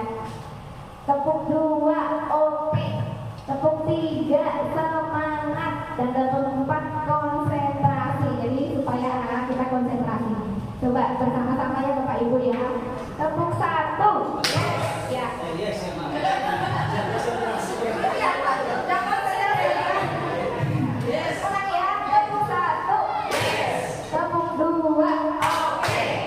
Tepuk 2, OP. Tepuk 3, semangat. Dan tepuk 4, konsentrasi. Jadi supaya anak-anak kita konsentrasi. Coba bersama-sama ya Bapak Ibu ya. Tepuk 1, yes ya. Yes ya Mak. Ulang ya, tepuk 1, tepuk 2,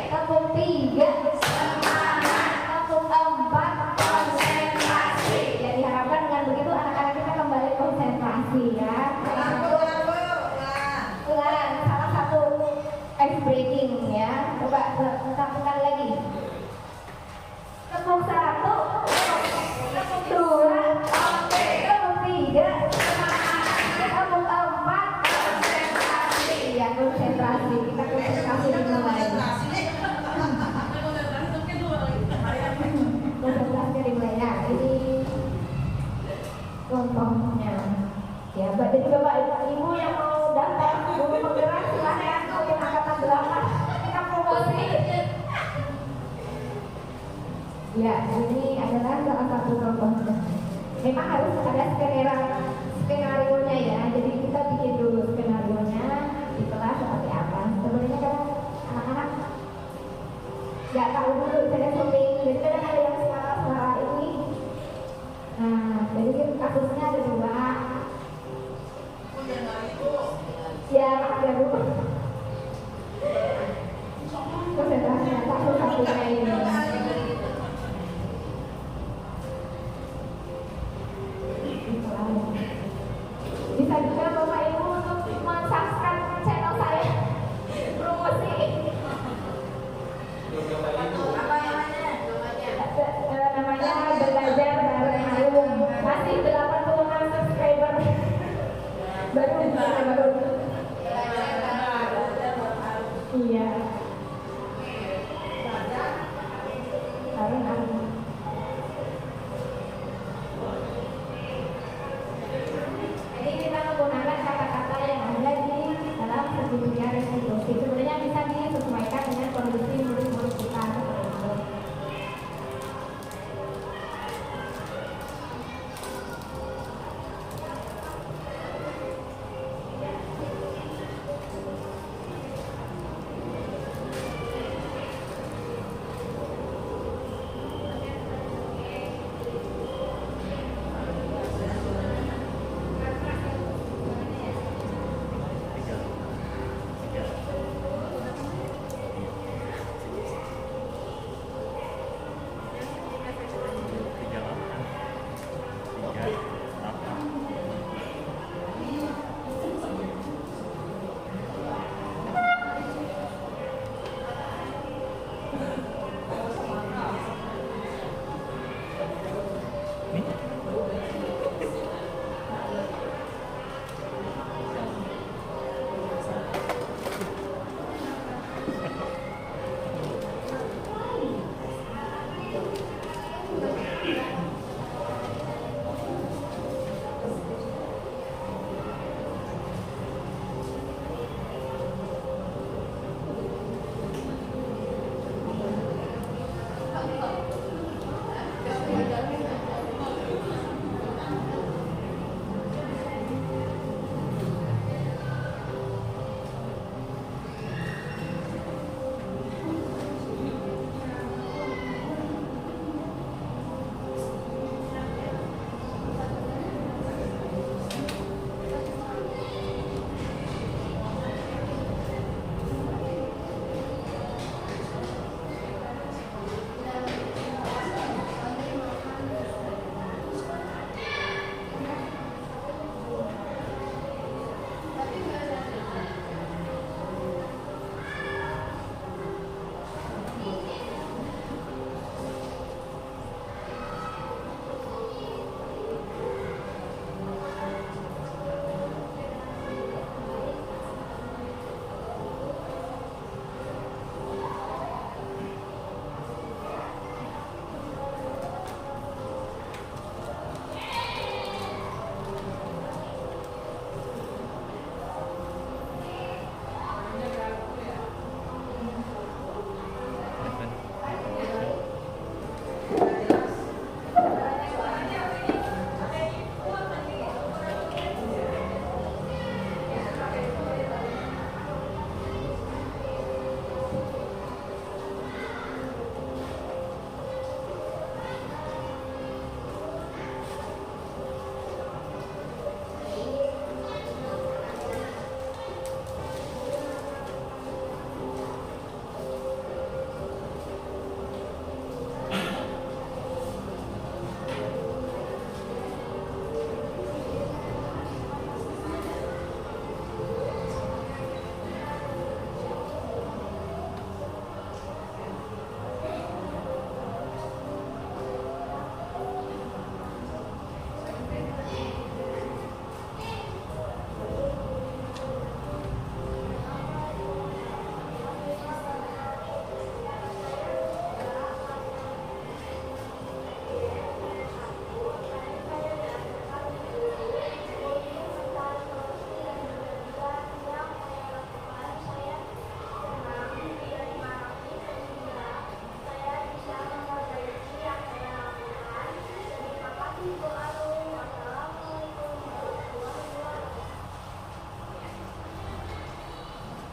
tepuk 3, semangat, tepuk 4, konsentrasi. Ya diharapkan dengan begitu anak-anak kita kembali konsentrasi ya. Ulang, salah satu ice breaking ya. Coba lakukan lagi. Tepuk 1, tepuk 2, tepuk 3, tepuk 4, konsentrasi. Ya konsentrasi, kita konsentrasi dimulai. Konsentrasi dimulai. Nah ini contohnya. Ya, jadi Bapak Ibu yang mau daftar guru penggerak silahkan untuk angkatan 8 kita promosi. Ya, ini adalah salah satu contohnya. Memang harus ada skenario-nya ya. Jadi kita bikin dulu skenario-nya di kelas seperti apa. Sebenarnya kan anak-anak nggak tahu dulu saya syuting. Jadi kadang ada yang suara-suara ini. Nah, jadi kasusnya ada 2. Ya, ada 2. Konsentrasinya satu-satunya ini. Bisa juga Bapak Ibu untuk men-subscribe channel saya promosi. Namanya Belajar Bareng Ayung. Masih 86 subscriber. Baru. Iya. Bareng Ayung. Jadi kita menggunakan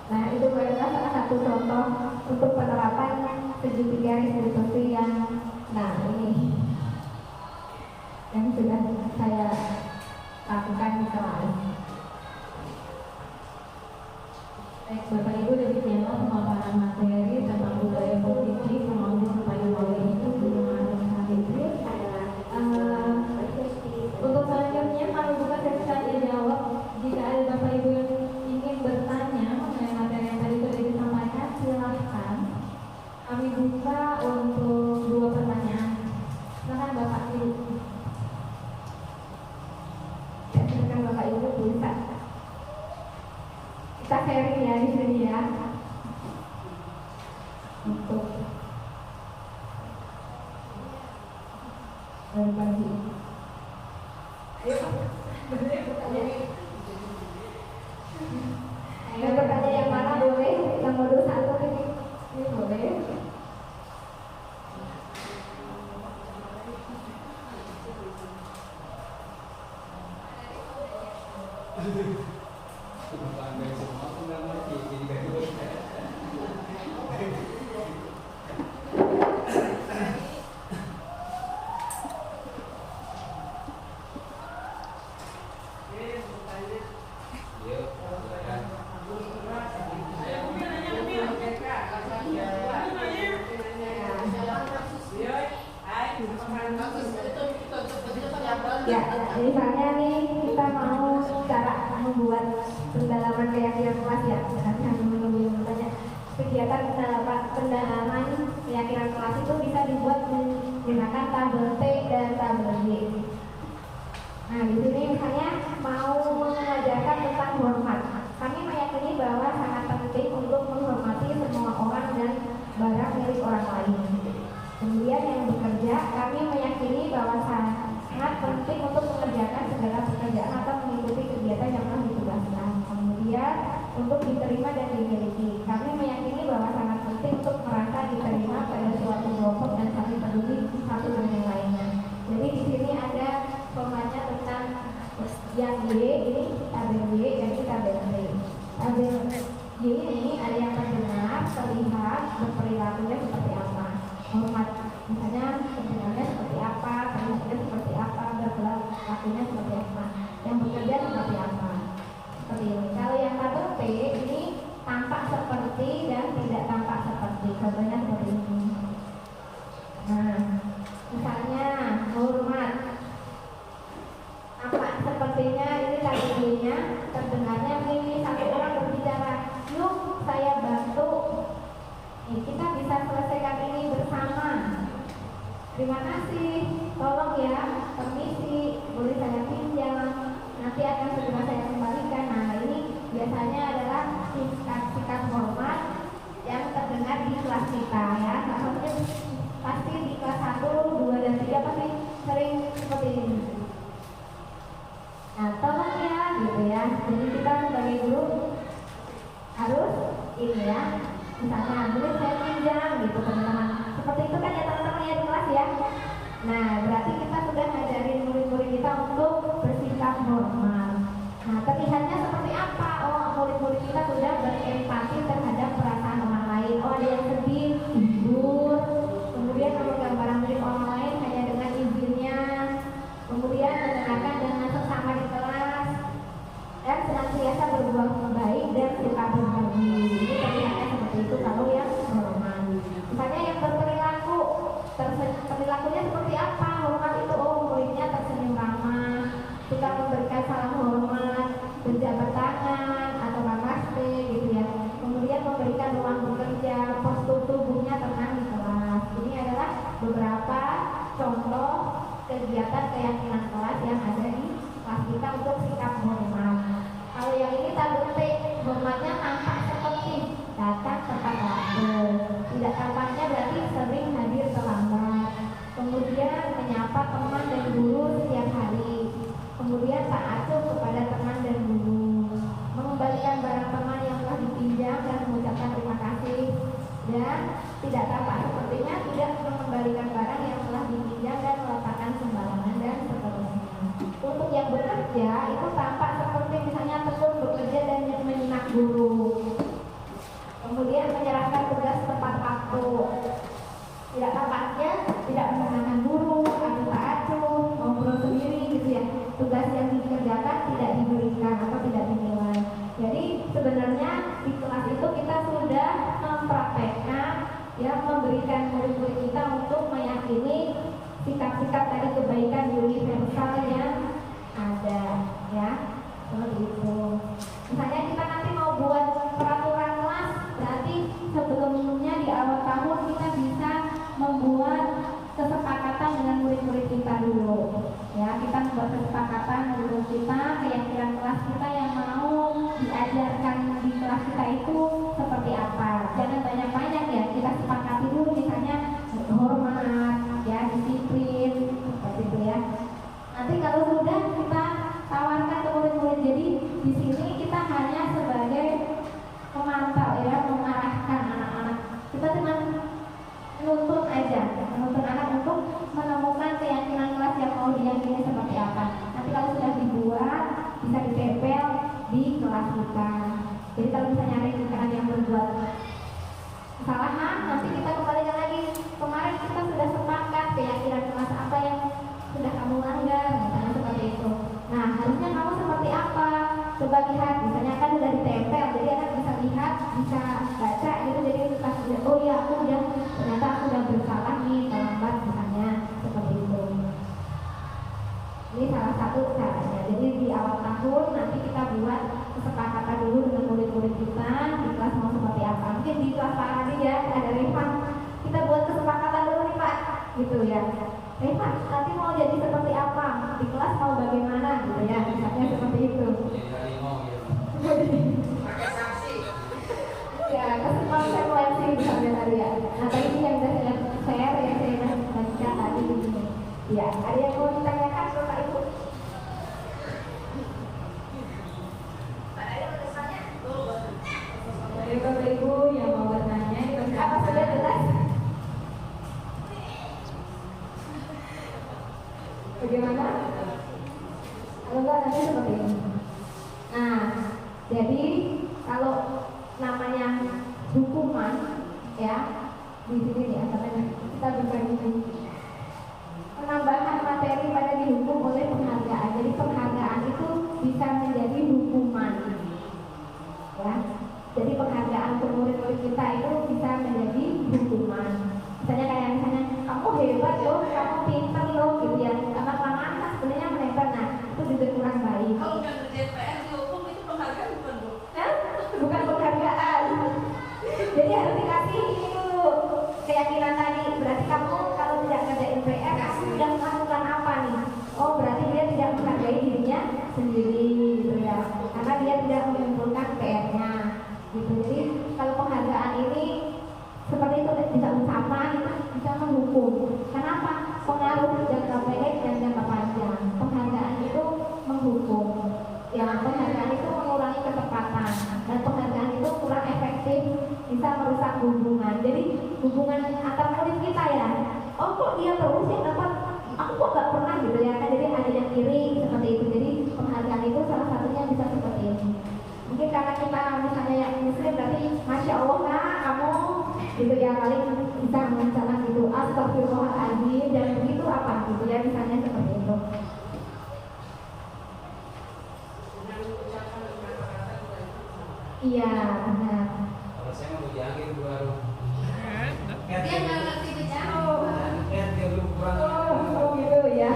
Nah, itu adalah salah satu contoh untuk penerapan segitiga restitusi yang ini yang sudah saya lakukan di kelas. Baik, Bapak Ibu, demikianlah pemaparan materi tentang budaya positif membangun supaya budaya itu dengan Idris. Untuk selanjutnya kami buka sesi tanya jawab. Jika ada Bapak Ibu yang ingin bertanya mengenai materi yang tadi sudah disampaikan, silahkan. Kami buka untuk 2 pertanyaan. Silakan Bapak Ibu. Ya, silakan Bapak Ibu bisa. Kita sharing ya di sini ya. Untuk berbagi. Ayo, Ayo bertanya yang mana boleh? Yang modul 1 ini boleh. Bangga semua, aku nggak ngerti. Jadi gak dulu. Yuk, silakan. Ya, misalnya nih kita mau cara membuat pendalaman keyakinan kelas ya. Nanti hanya menunggu yang bertanya. Kegiatan pendalaman keyakinan kelas itu bisa dibuat menggunakan tabel T dan tabel Y. Nah, di sini misalnya mau mengajarkan tentang hormat. Kami meyakini bahwa sangat penting untuk menghormati semua orang dan barang milik orang lain. Kemudian yang bekerja, kami meyakini bahwa sangat penting untuk mengerjakan segala pekerjaan atau mengikuti kegiatan yang telah ditugaskan. Kemudian untuk diterima dan dimiliki, kami meyakini bahwa sangat penting untuk merasa diterima pada suatu kelompok dan saling peduli satu dengan yang lainnya. Jadi di sini ada formatnya tentang yang Y, ini tabel Y dan ini tabel T. Tabel Y ini ada yang terdengar, terlihat, berperilakunya seperti apa. Hormat, misalnya pendengarnya seperti apa, perilakunya seperti apa, berperilakunya seperti apa, yang bekerja seperti apa. Seperti ini. Kalau yang tabel P ini tampak seperti dan tidak tampak seperti. Contohnya seperti ini. Nah, misalnya hormat. Tampak sepertinya ini tabel Y-nya, terdengarnya ini satu orang berbicara, yuk saya bantu. Kita bisa selesaikan ini bersama. Terima kasih, tolong ya, permisi, boleh saya pinjam, nanti akan segera saya kembalikan. Nah, ini biasanya adalah sikap hormat yang terdengar di kelas kita ya. Maksudnya pasti di kelas 1, 2, dan 3 pasti sering seperti ini. Nah, tolong ya, gitu ya. Jadi kita sebagai guru harus ini ya. Misalnya, boleh saya pinjam gitu teman-teman. Seperti itu kan ya teman-teman ya di kelas ya. Nah, berarti kita sudah ngajarin murid-murid kita untuk bersikap normal. Nah, terlihatnya seperti apa? Oh, murid-murid kita sudah berempati terhadap perasaan orang lain. Oh, ada yang sedih, tidur. Kemudian menggambarkan milik orang lain hanya dengan izinnya. Kemudian mendengarkan dengan sesama di kelas. Dan senantiasa berbuat baik dan suka berbagi. Ini terlihatnya seperti itu kalau yang normal. Misalnya yang berperilaku, perilakunya seperti apa? Hormat itu, oh muridnya tersenyum ramah, suka memberikan salam hormat, berjabat tangan atau namaste gitu ya. Kemudian memberikan ruang bekerja, postur tubuhnya tenang di kelas. Ini adalah beberapa contoh kegiatan keyakinan kelas yang ada di kelas kita untuk sikap hormat. Kalau yang ini tabel T, hormatnya tampak seperti datang tepat waktu, tidak tampaknya berarti sering hadir terlambat. Kemudian menyapa teman dan guru setiap hari. Kemudian tak acuh kepada teman dan guru, mengembalikan barang teman yang telah dipinjam dan mengucapkan terima kasih. Dan tidak tampak sepertinya tidak mengembalikan barang yang telah dipinjam dan meletakkan sembarangan dan seterusnya. Untuk yang bekerja itu tampak seperti misalnya tekun bekerja dan menyimak guru. kita, keyakinan kelas kita yang mau diajarkan di kelas kita itu seperti apa. Jangan banyak-banyak ya, kita sepakati dulu misalnya hormat, ya disiplin, seperti itu ya. Nanti kalau sudah kita tawarkan ke murid-murid, jadi di sini kita hanya sebagai memantau ya, mengarahkan anak-anak. Kita cuma menuntun aja, menuntun anak untuk menemukan keyakinan kelas yang mau diyakini seperti apa. Nanti kalau sudah dibuat, bisa ditempel di kelas kita. Jadi kalau misalnya ada yang berbuat kesalahan, nanti kita kembalikan lagi. Kemarin kita sudah sepakat keyakinan kelas apa yang sudah kamu langgar, misalnya seperti itu. Nah, harusnya kamu seperti apa? Coba lihat, misalnya kan sudah ditempel, jadi anak bisa lihat, bisa baca gitu. Jadi pas oh iya aku udah, ternyata aku udah bersalah nih, terlambat misalnya seperti itu. Ini salah satu caranya. Jadi di awal tahun nanti kita buat kesepakatan dulu dengan murid-murid kita di kelas mau seperti apa. Mungkin di kelas Pak Adi ya ada Rifan, kita buat kesepakatan dulu nih Pak, gitu ya. Rifan nanti mau jadi seperti apa, di kelas mau bagaimana gitu ya, misalnya seperti itu. Jadi harimau ya. Pakai saksi. Ya, konsekuensi misalnya tadi ya. Nah, ini yang saya share, yang saya baca tadi begini. Ya, ada yang mau ditanyakan Bapak Ibu? Dari Bapak Ibu yang mau bertanya, Apa sudah jelas? Bagaimana? Kalau enggak nanti seperti ini. Nah, jadi kalau namanya hukuman ya di sini ya, katanya kita berbagi penambahan materi pada dihukum oleh penghargaan. Jadi penghargaan itu bisa menjadi hukuman ya. Jadi penghargaan untuk murid-murid kita itu bisa menjadi hukuman. Misalnya kayak kamu hebat loh, kamu pintar loh gitu ya. Karena kelamaan kan sebenarnya menempel, nah itu juga kurang baik. Kalau udah ngerjain PR dihukum itu penghargaan bukan Bu? Bukan penghargaan. Jadi harus dikasih ini dulu keyakinan tadi. Berarti kamu kalau tidak ngerjain PR, kamu sudah melakukan apa nih? Oh berarti dia tidak menghargai dirinya sendiri gitu ya. Karena dia tidak mengumpulkan PR-nya gitu. Jadi kalau penghargaan ini seperti itu bisa ucapan, bisa menghukum. Kenapa? Pengaruh jangka pendek dan jangka panjang. Penghargaan itu menghukum. Ya, penghargaan itu mengurangi ketepatan dan penghargaan itu kurang efektif, bisa merusak hubungan. Jadi hubungan antar murid kita ya. Oh kok dia terus yang dapat, aku kok gak pernah gitu ya kan. Jadi ada yang iri seperti itu. Jadi penghargaan itu salah satunya bisa seperti ini. Mungkin karena kita misalnya yang muslim berarti masya Allah nah kamu gitu ya, paling bisa mengucapkan gitu astagfirullahaladzim dan begitu apa gitu ya, misalnya seperti itu. Iya, benar. Kalau saya mau diakhir baru. Dia nggak ngerti bicara. Dia belum kurang. Oh gitu ya.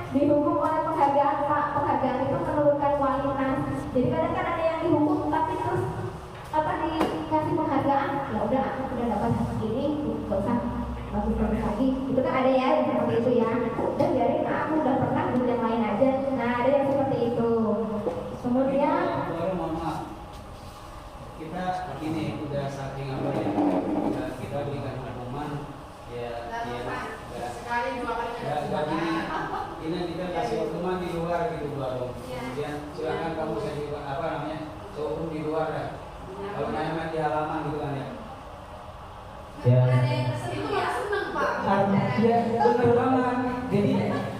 Dihukum oleh penghargaan Pak. Penghargaan itu menurunkan kualitas. Jadi kadang-kadang ada yang dihukum tapi terus dikasih penghargaan. Ya udah, aku sudah dapat ini, nggak usah bagus-bagus lagi. Itu kan ada ya yang seperti itu ya. Dan biarin aku udah pernah di yang lain aja. Nah ada yang seperti itu. Kemudian baru mohon maaf. Kita ini udah saking apa ya? Kita berikan hukuman ya Sekali dua kali nggak ini kita kasih hukuman di luar gitu baru. Kemudian silakan kamu jadi apa namanya? Hukum di luar ya. Kalau main-main di halaman gitu kan ya. Ya. Itu malah seneng Pak. Ya, benar banget. Jadi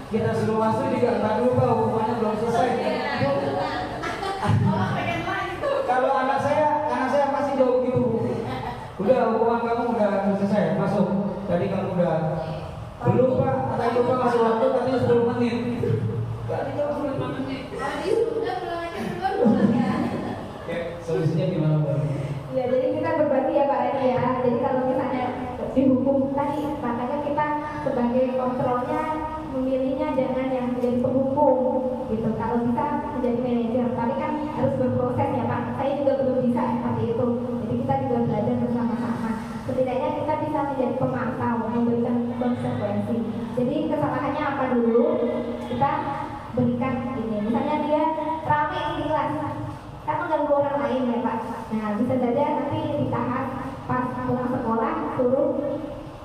kita suruh masuk juga nggak lupa hukumannya belum selesai. Orang pengen main itu. Kalau anak saya pasti jauh gitu. Udah hukuman kamu udah selesai masuk. Tadi kamu udah belum Pak, atau lupa masih waktu katanya 10 menit. Tadi sudah pulang aja duluan ya. Ya, solusinya gimana Pak? ya jadi kita berbagi ya Pak Edi ya. Jadi kalau misalnya dihukum tadi, makanya kita sebagai kontrolnya memilihnya jangan yang menjadi penghukum gitu. Kalau bisa menjadi manajer, tapi kan harus berproses ya Pak. Saya juga belum bisa seperti itu. Jadi kita juga belajar bersama-sama. Setidaknya kita bisa menjadi pemantau, memberikan konsekuensi. Jadi kesalahannya apa dulu? Kita berikan ini. Misalnya dia rame di kelas, kan mengganggu orang lain ya Pak. Nah bisa saja nanti ditahan pas pulang sekolah, suruh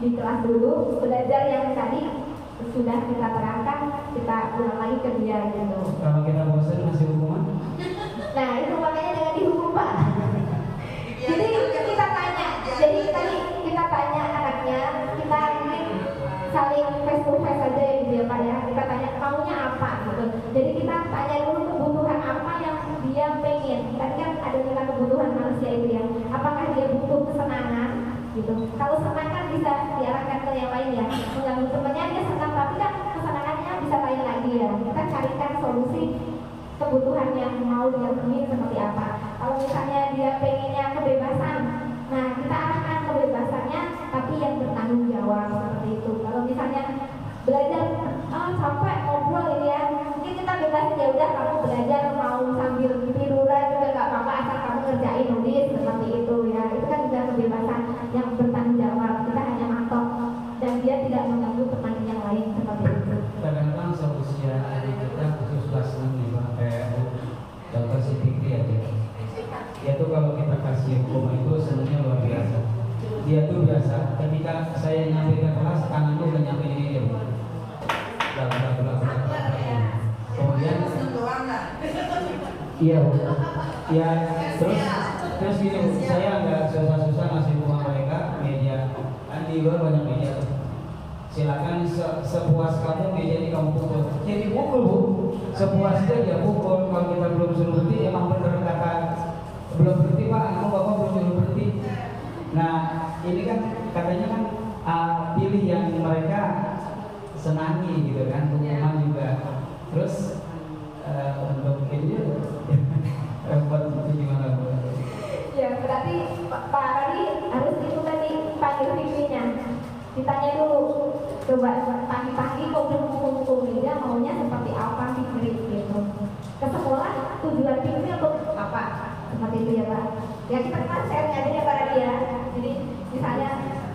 di kelas dulu belajar yang tadi sudah kita terangkan, kita ulang lagi ke dia gitu. Kalau kita bosan ngasih hukuman? Nah itu makanya jangan dihukum Pak. Jadi kita tanya, jadi tadi kita tanya anaknya, kita ingin saling face to face saja ya gitu ya Pak ya. Kita tanya maunya apa gitu. Jadi kita tanya dulu kebutuhan apa yang dia pengen. Tadi kan ada nilai kebutuhan manusia itu ya. Apakah dia butuh kesenangan gitu. Kalau senang kan bisa diarahkan ke yang lain ya. Mengganggu temannya dia senang tapi kan kesenangannya bisa lain lagi ya. Kita carikan solusi kebutuhan yang mau dia penuhi seperti apa. Kalau misalnya dia pengennya kebebasan, nah kita arahkan kebebasannya tapi yang bertanggung jawab seperti itu. Kalau misalnya belajar sampai ngobrol ini ya, mungkin kita bebasin ya udah kamu belajar mau sambil tiduran juga nggak apa-apa asal kamu ngerjain nulis seperti itu ya. Itu kan juga kebebasan yang bertanggung jawab. Kita hanya matok dan dia tidak mengganggu teman yang lain seperti itu. Kadang-kadang seusia adik kita khusus kelas 6 nih Pak, kayak Dr. Sidiki ya dia tuh kalau kita kasih hukum itu senangnya luar biasa. Dia tuh biasa ketika saya nyampe ke kelas kanan tuh udah nyampe ini dia kemudian iya ya terus gini saya nggak susah-susah ngasih hukum mereka media kan di luar banyak media tuh. Silakan sepuas kamu meja ini kamu pukul. Jadi pukul Bu, sepuasnya dia pukul. Kalau kita belum suruh berhenti, emang benar kata belum berhenti Pak, aku bapak belum suruh berhenti. Nah ini kan katanya kan pilih yang mereka senangi gitu kan, hukuman juga. Terus untuk ini repot itu gimana Bu? Ya berarti Pak Radi harus itu tadi panggil pipinya. Ditanya dulu, coba pagi-pagi kau belum kumpul meja maunya seperti apa sih gitu. Ke sekolah tujuan pikir untuk apa? Seperti itu ya Pak. Ya kita kan sharing aja ya Pak Radi ya. Jadi misalnya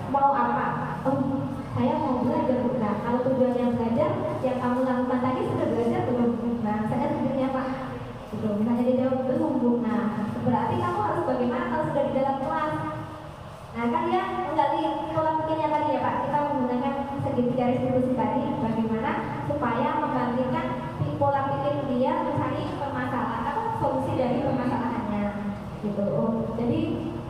mau apa? Saya mau belajar. Nah kalau tujuannya belajar, yang kamu lakukan tadi sudah belajar belum? Nah saya tujuannya Pak. Gitu. Misalnya dia jawab belum Bu. Nah berarti kamu harus bagaimana kalau sudah di dalam kelas? Nah kan dia menggali pola pikirnya tadi ya Pak. Kita menggunakan segitiga restitusi tadi bagaimana supaya menggantikan pola pikir dia mencari permasalahan atau solusi dari permasalahannya gitu. Jadi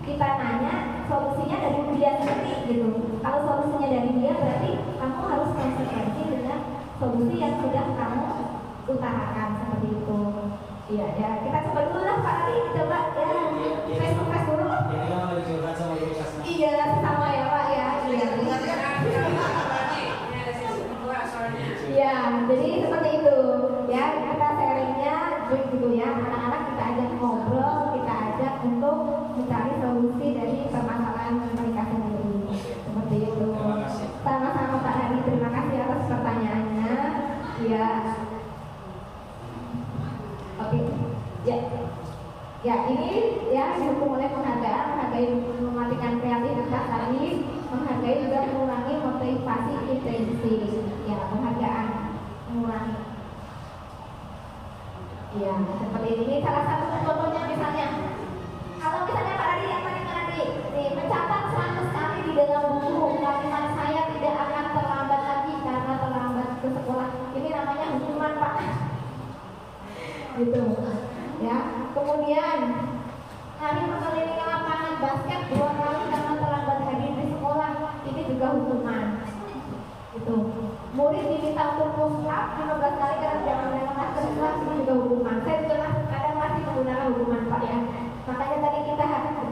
kita nanya solusinya dari dia sendiri gitu. Kalau solusinya dari dia berarti kamu harus konsekuensi dengan solusi yang sudah kamu utarakan seperti itu. Iya ya kita coba dulu lah Pak Ali, coba ya face to face dulu. Jadi kamu lagi curhat sama guru kelas 6. Iya sama ya Pak ya. Ya, jadi seperti itu ya kita sharingnya gitu ya anak-anak kita ajak ngobrol, kita ajak untuk mencari solusi dari permasalahan mereka sendiri seperti itu. Sama-sama Pak Hadi, terima kasih atas pertanyaannya. Ya, oke, ya ini ya dihukum oleh menghargai mematikan kreativitas tadi, menghargai juga mengurangi motivasi intrinsi. Ya, penghargaan mengurangi. Ya, seperti ini salah satu contohnya misalnya. Kalau misalnya Pak Radi yang tadi mencatat 100 kali di dalam buku kalimat saya tidak akan terlambat lagi karena terlambat ke sekolah. Ini namanya hukuman Pak. Gitu. Ya, kemudian hari mengelilingi lapangan basket 2 kali karena terlambat hadir di sekolah. Ini juga hukuman. Gitu. Murid diminta untuk push-up 15 kali karena tidak menggunakan masker di kelas, ini juga hukuman. Saya juga kadang masih menggunakan hukuman Pak ya. Makanya tadi kita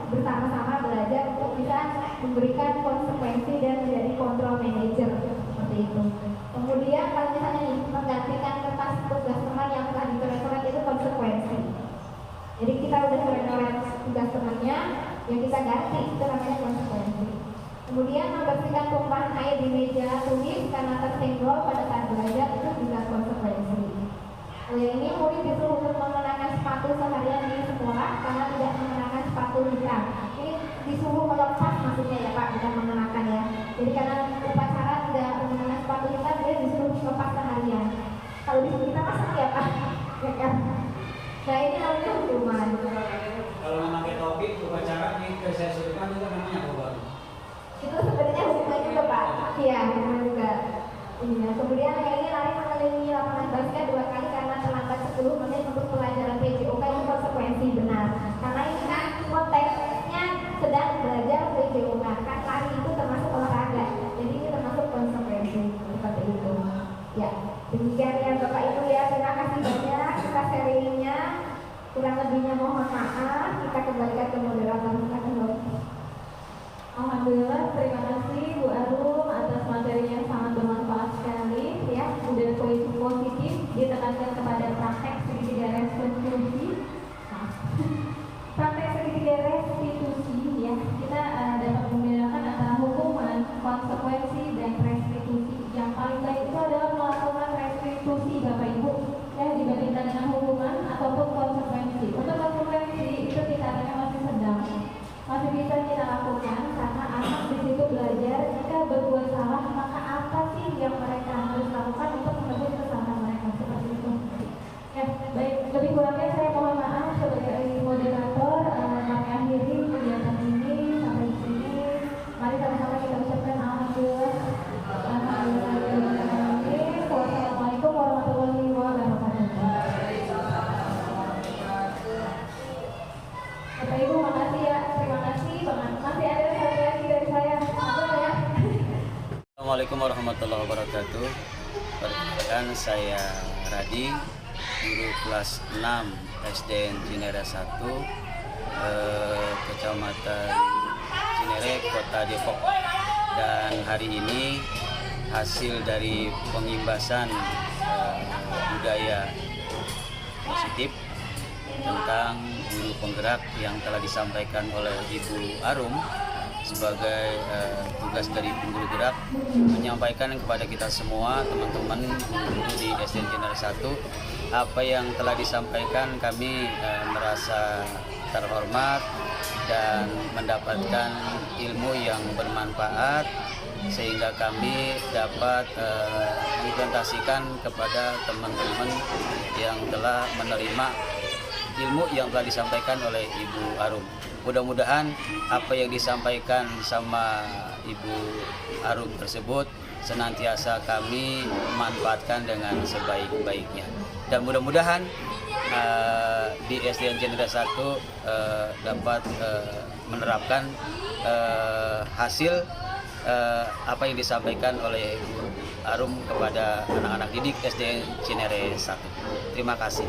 bersama-sama belajar untuk bisa memberikan konsekuensi dan menjadi control manager seperti itu. Kemudian kalau misalnya menggantikan kertas tugas teman yang telah dicoret-coret itu konsekuensi. Jadi kita udah coret-coret tugas temannya, yang kita ganti itu namanya konsekuensi. Kemudian membersihkan tumpahan air di meja tulis karena tersenggol pada saat belajar itu juga konsekuensi. Yang ini murid disuruh untuk mengenakan sepatu seharian di sekolah karena tidak mengenakan sepatu hitam. Ini disuruh melepas maksudnya ya Pak, bukan mengenakan ya. Jadi karena upacara tidak mengenakan sepatu hitam, dia Demikian ya Bapak Ibu ya, terima kasih banyak kita sharingnya. Kurang lebihnya mohon maaf. Kita kembalikan ke moderator. Alhamdulillah, terima kasih Bu Arum atas materi yang sangat bermanfaat sekali ya. Udah positif ditekankan kepada praktek segitiga restitusi. Praktek segitiga restitusi ya. Kita dapat membedakan antara hukuman, konsekuensi dan restitusi. Yang paling baik itu adalah melakukan restitusi Bapak Ibu ya, dibandingkan dengan hukuman ataupun konsekuensi. Untuk konsekuensi itu tingkatannya masih sedang, masih bisa kita lakukan karena anak di situ belajar jika berbuat salah maka apa sih yang mereka harus lakukan untuk menebus kesalahan mereka, seperti itu. Ya, baik, lebih kurangnya saya mohon maaf sebagai moderator. Kami akhiri kegiatan ini sampai di sini. Mari sama-sama kita ucapkan alhamdulillah. Wassalamualaikum warahmatullahi wabarakatuh. Bapak Ibu makasih ya, terima kasih banget. Masih ada satu lagi dari saya. Ya. Assalamualaikum warahmatullahi wabarakatuh. Perkenalkan saya Radi, guru kelas 6 SDN Cinere 1, Kecamatan Cinere, Kota Depok. Dan hari ini hasil dari pengimbasan budaya positif tentang guru penggerak yang telah disampaikan oleh Ibu Arum sebagai tugas dari pengguru gerak, menyampaikan kepada kita semua teman-teman guru di SDN Cinere 1 apa yang telah disampaikan. Kami merasa terhormat dan mendapatkan ilmu yang bermanfaat sehingga kami dapat mengimplementasikan kepada teman-teman yang telah menerima ilmu yang telah disampaikan oleh Ibu Arum. Mudah-mudahan apa yang disampaikan sama Ibu Arum tersebut senantiasa kami manfaatkan dengan sebaik-baiknya. Dan mudah-mudahan di SDN Cinere 1 dapat menerapkan hasil apa yang disampaikan oleh Arum kepada anak-anak didik SDN Cinere 1. Terima kasih.